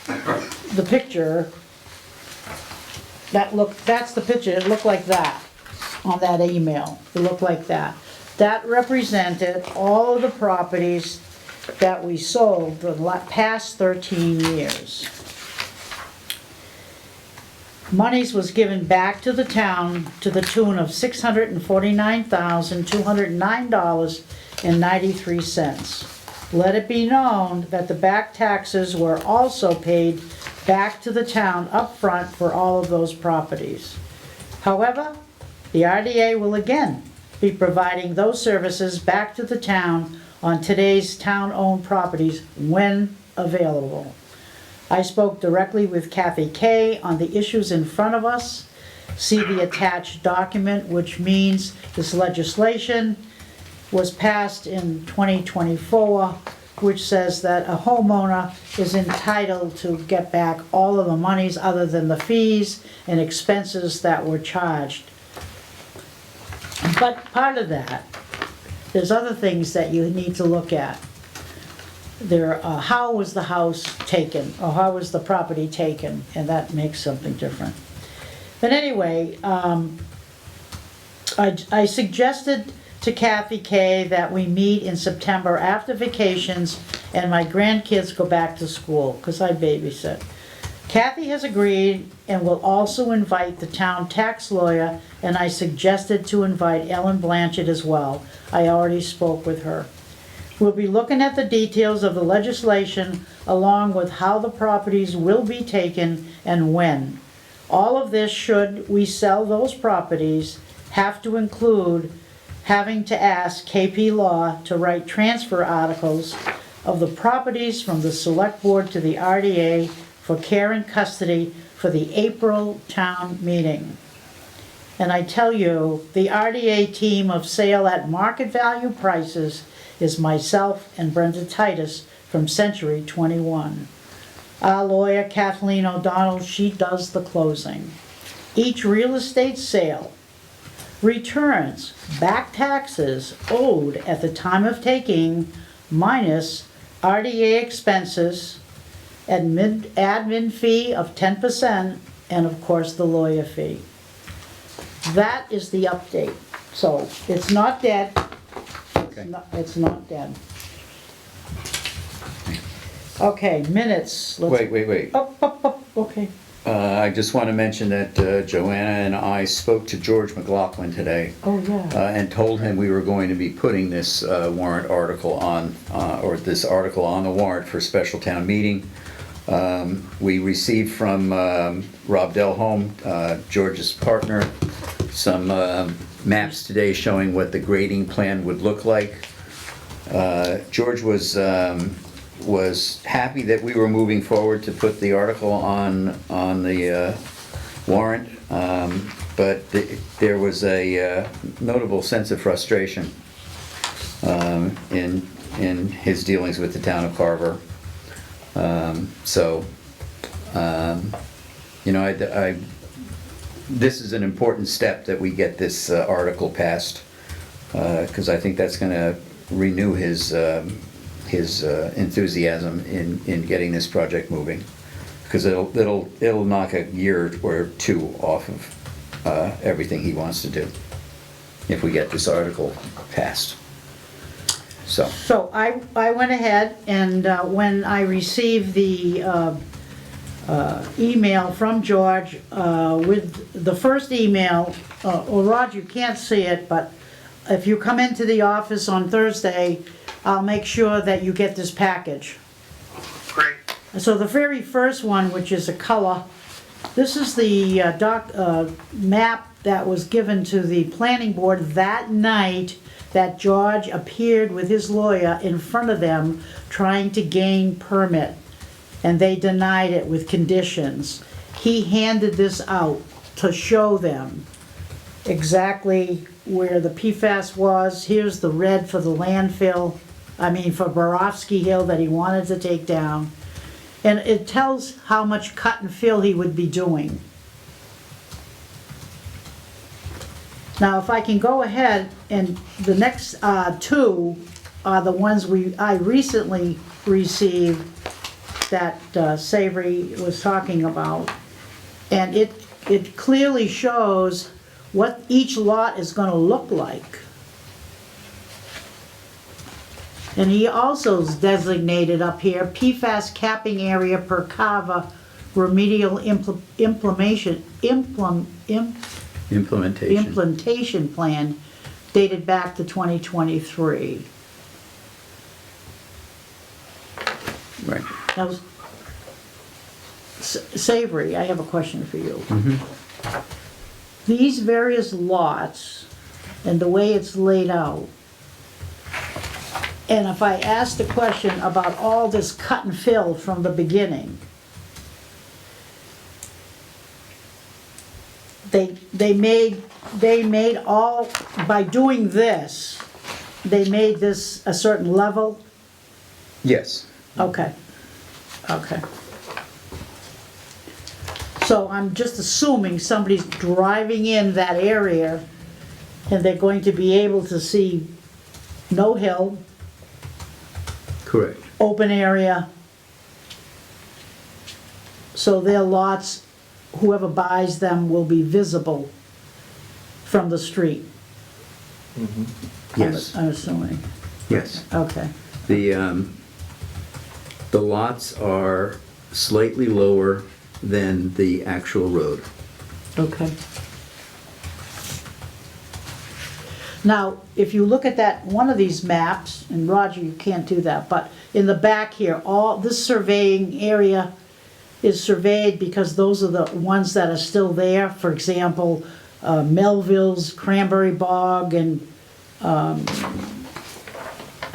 the picture. That's the picture. It looked like that on that email. It looked like that. That represented all of the properties that we sold the past 13 years. Monies was given back to the town to the tune of $649,209.93. Let it be known that the back taxes were also paid back to the town up front for all of those properties. However, the RDA will again be providing those services back to the town on today's town-owned properties when available. I spoke directly with Kathy Kay on the issues in front of us. See the attached document, which means this legislation was passed in 2024, which says that a homeowner is entitled to get back all of the monies other than the fees and expenses that were charged. But part of that, there's other things that you need to look at. How was the house taken, or how was the property taken, and that makes something different. But anyway, I suggested to Kathy Kay that we meet in September after vacations and my grandkids go back to school, because I babysit. Kathy has agreed and will also invite the town tax lawyer, and I suggested to invite Ellen Blanchett as well. I already spoke with her. We'll be looking at the details of the legislation along with how the properties will be taken and when. All of this should we sell those properties have to include having to ask KP Law to write transfer articles of the properties from the select board to the RDA for care and custody for the April town meeting. And I tell you, the RDA team of sale at market value prices is myself and Brenda Titus from Century 21. Our lawyer Kathleen O'Donnell, she does the closing. Each real estate sale returns back taxes owed at the time of taking minus RDA expenses, admin fee of 10%, and of course the lawyer fee. That is the update. So it's not dead. Okay. It's not dead. Okay, minutes. Let's- Wait. Up, okay. I just want to mention that Joanna and I spoke to George McLaughlin today Oh, yeah. and told him we were going to be putting this warrant article on, or this article on the warrant for special town meeting. We received from Rob Delholm, George's partner, some maps today showing what the grading plan would look like. George was happy that we were moving forward to put the article on the warrant, but there was a notable sense of frustration in his dealings with the town of Carver. You know, this is an important step that we get this article passed, because I think that's going to renew his enthusiasm in getting this project moving, because it'll knock a year or two off of everything he wants to do if we get this article passed. So I went ahead and when I received the email from George with the first email, well, Roger, you can't see it, but if you come into the office on Thursday, I'll make sure that you get this package. Great. So the very first one, which is a color, this is the map that was given to the planning board that night that George appeared with his lawyer in front of them trying to gain permit, and they denied it with conditions. He handed this out to show them exactly where the PFAS was. Here's the red for the landfill, for Borofsky Hill that he wanted to take down. And it tells how much cut and fill he would be doing. Now, if I can go ahead, and the next two are the ones I recently received that Savory was talking about. And it clearly shows what each lot is gonna look like. And he also is designated up here, PFAS capping area per Carver remedial implementation plan dated back to 2023. Right. Now, Savory, I have a question for you. These various lots and the way it's laid out, and if I asked a question about all this cut and fill from the beginning, they made all, by doing this, they made this a certain level? Yes. Okay. So I'm just assuming somebody's driving in that area and they're going to be able to see no hill, Correct. open area. So their lots, whoever buys them will be visible from the street. Yes. I'm assuming. Yes. Okay. The lots are slightly lower than the actual road. Okay. Now, if you look at that, one of these maps, and Roger, you can't do that, but in the back here, all this surveying area is surveyed because those are the ones that are still there. For example, Melville's Cranberry Bog and, I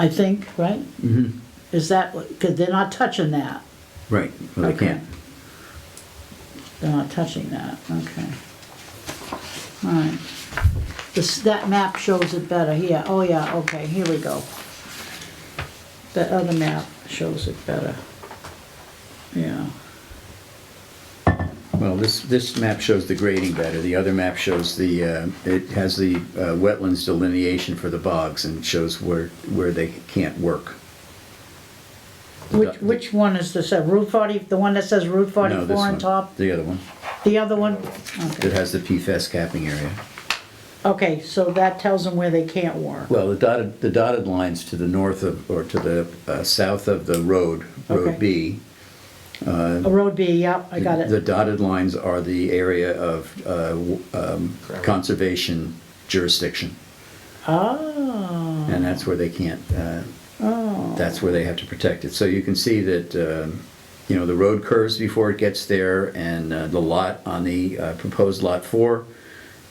think, right? Mm-hmm. Is that, because they're not touching that. Right, well, they Okay. can't. They're not touching that, okay. All right. That map shows it better, here, oh yeah, okay, here we go. That other map shows it better. Yeah, Well, this map shows the grading better. The other map shows it has the wetlands delineation for the bogs and shows where they can't work. which one is this, Route 40, the one that says Route No, this 44 on one. top? The other one. The other one? That Okay. has the PFAS capping area. Okay, so that tells them where they can't work. Well, the dotted lines to the north of, or to the south of the road, Okay. Road B. Road B, yep, I got The it. dotted lines are the area of conservation jurisdiction. Oh, And that's where they can't, oh, that's where they have to protect it. So you can see that, the road curves before it gets there, and the lot on the proposed Lot 4,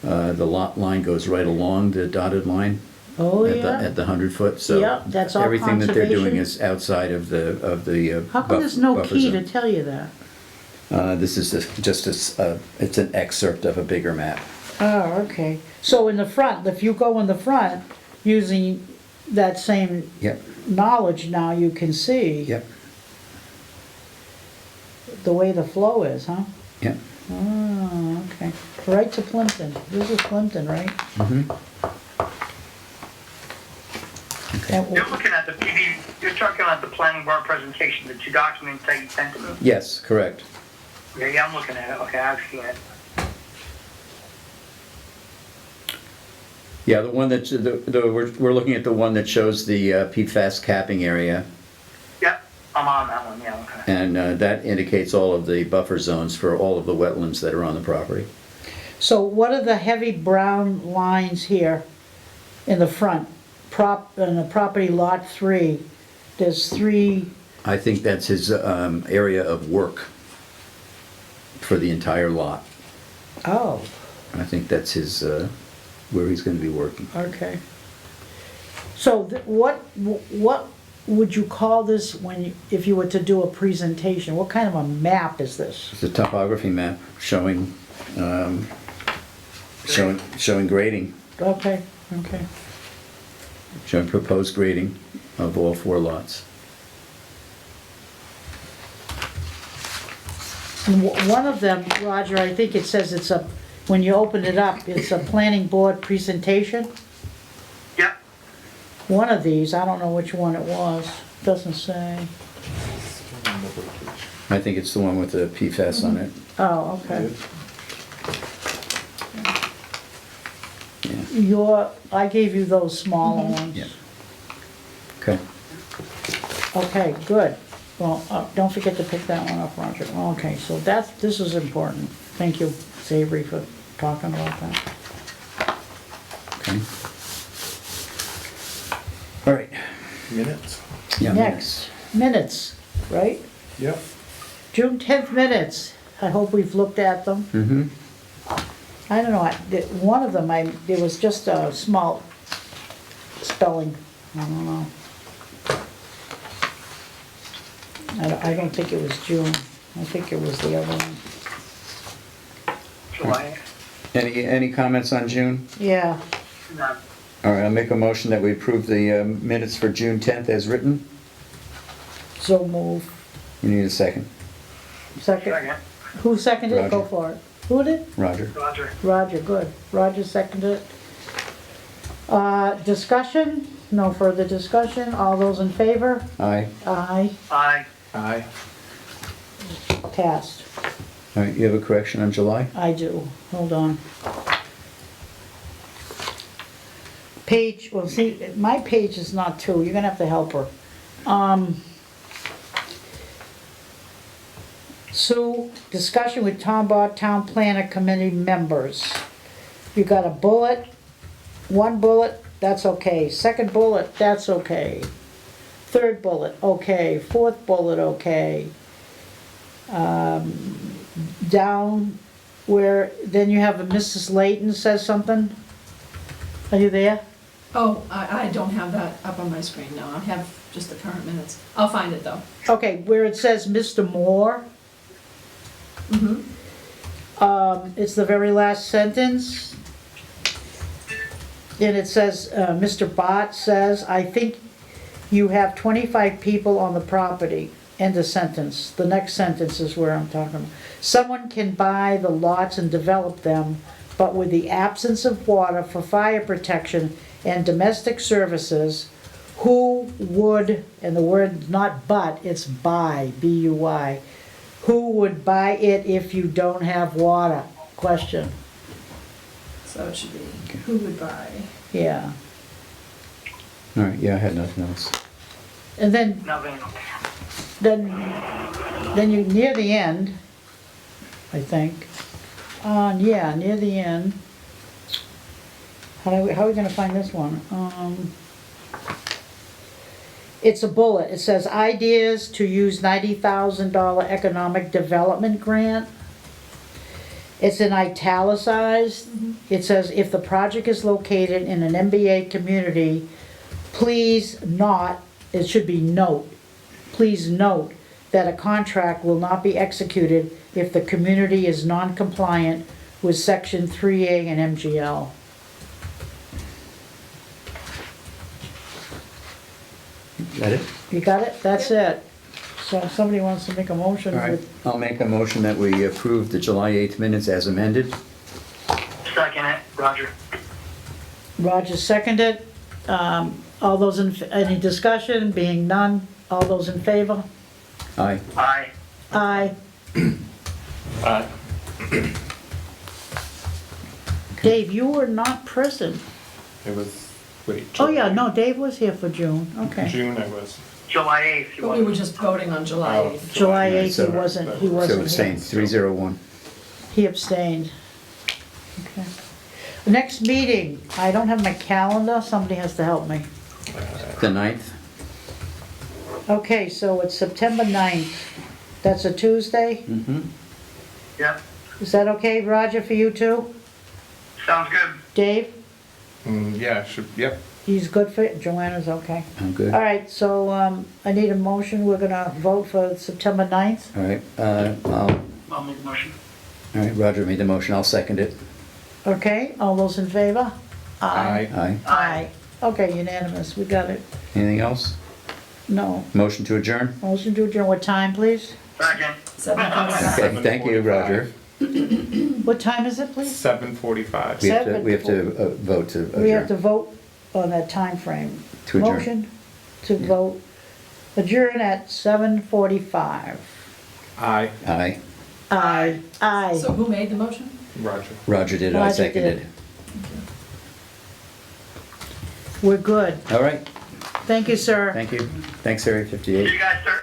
the lot line goes right along the dotted line oh, at yeah. the 100-foot, so. Yeah, that's all everything that they're doing conservation? is outside of the How come there's no buffer key zone. to tell you that? This is it's an excerpt of a bigger map. Oh, okay. So in the front, if you go in the front, using that same Yep, knowledge now, you can see yep, the way the flow is, huh? yep. Oh, okay. Right to Plimpton. This is Plimpton, right? Mhm. And You're looking at the PD, you're talking about the planning board presentation, the 2 documents that you sent to me. Yes, correct. Yeah, I'm looking at it, okay, I've seen it. Yeah, the one that, we're looking at the one that shows the PFAS capping area, Yep, I'm on that one, yeah, okay. and that indicates all of the buffer zones for all of the wetlands that are on the property. so what are the heavy brown lines here in the front? In the property lot 3, there's 3, I think that's his area of work for the entire lot. oh, I think that's his, where he's gonna be working. okay. So what would you call this if you were to do a presentation? What kind of a map is this? It's a topography map showing grading, Okay, okay. showing proposed grading of all 4 lots. And one of them, Roger, I think it says when you open it up, it's a planning board presentation. Yep, One of these, I don't know which one it was, doesn't say. I think it's the one with the PFAS on it. Oh, okay. Yeah. I gave you those smaller ones. Yeah. Okay. Okay, good. Well, don't forget to pick that one up, Roger. Okay, so this is important. Thank you, Savory, for talking about that. Okay. All right. Minutes? Yeah, Next, minutes, right? Yep. June 10th minutes. I hope we've looked at them. Mm-hmm. I don't know, one of them, there was just a small spelling, I don't know. I don't think it was June, I think it was the other one. July, Any comments on June? Yeah, none. All right, I'll make a motion that we approve the minutes for June 10th as written. so move. We need a second. Second, Second, who seconded it? Go Roger. for it. Who did? Roger. Roger. Roger, good. Roger seconded it. Discussion? No further discussion. All those in favor? Aye. Aye. Aye. Aye. Passed. All right, you have a correction on July? I do. Hold on. Page, well, see, my page is not 2. You're gonna have to help her. Sue, discussion with Town Planner Committee members. You got a bullet, 1 bullet, that's okay. 2nd bullet, that's okay. 3rd bullet, okay. 4th bullet, okay. Down where, then you have a Mrs. Layton says something. Are you there? Oh, I don't have that up on my screen, no, I have just the current minutes. I'll find it, though. Okay, where it says Mr. Moore, it's the very last sentence. And it says, Mr. Bott says, I think you have 25 people on the property. End of sentence. The next sentence is where I'm talking about. Someone can buy the lots and develop them, but with the absence of water for fire protection and domestic services, who would, and the word not but, it's buy, B-U-Y, who would buy it if you don't have water? Question. So it should be, who would buy? Yeah. All right, yeah, I had nothing else. And then Nothing. then you, near the end, I think, yeah, near the end, how are we gonna find this one? It's a bullet, it says ideas to use $90,000 economic development grant. It's in italicized. It says, if the project is located in an MBA community, please not, it should be note, please note that a contract will not be executed if the community is non-compliant with section 3A and MGL. Is that it? You got it? That's it. So if somebody wants to make a motion All right, with, I'll make a motion that we approve the July 8th minutes as amended. Second it, Roger. Roger seconded. All those in, any discussion? Being none, all those in favor? Aye. Aye. Aye. Aye. Dave, you were not present. It was, wait. Oh, yeah, no, Dave was here for June, okay. June I was. July 8th. But we were just voting on July Oh. 8th. July Yeah, 8th, so- he wasn't So here. abstained, 301. He abstained. Okay. Next meeting, I don't have my calendar, somebody has to help me. The 9th? Okay, so it's September 9th. That's a Tuesday? Mm-hmm. Yep, Is that okay, Roger, for you too? sounds good. Dave? Yeah, should, yep. He's good for it? Joanna's okay. I'm good. All All right, so I need a motion. We're gonna vote for September 9th. right, I'll make the motion. all right, Roger made the motion, I'll second it. Okay, all those in favor? Aye. Aye. Aye. Okay, unanimous, we got it. Anything else? No. Motion to adjourn? Motion to adjourn, what time, please? Second. 7:45. Okay, thank you, Roger. What time is it, please? 7:45. We have to vote to We have to adjourn. vote on that time frame. To adjourn. Motion to vote, adjourn at 7:45. Aye. Aye. Aye. Aye. So who made the motion? Roger. Roger did, I Roger seconded. did. We're good. All right, Thank you, sir. thank you. Thanks, Area See 58. you guys, sir.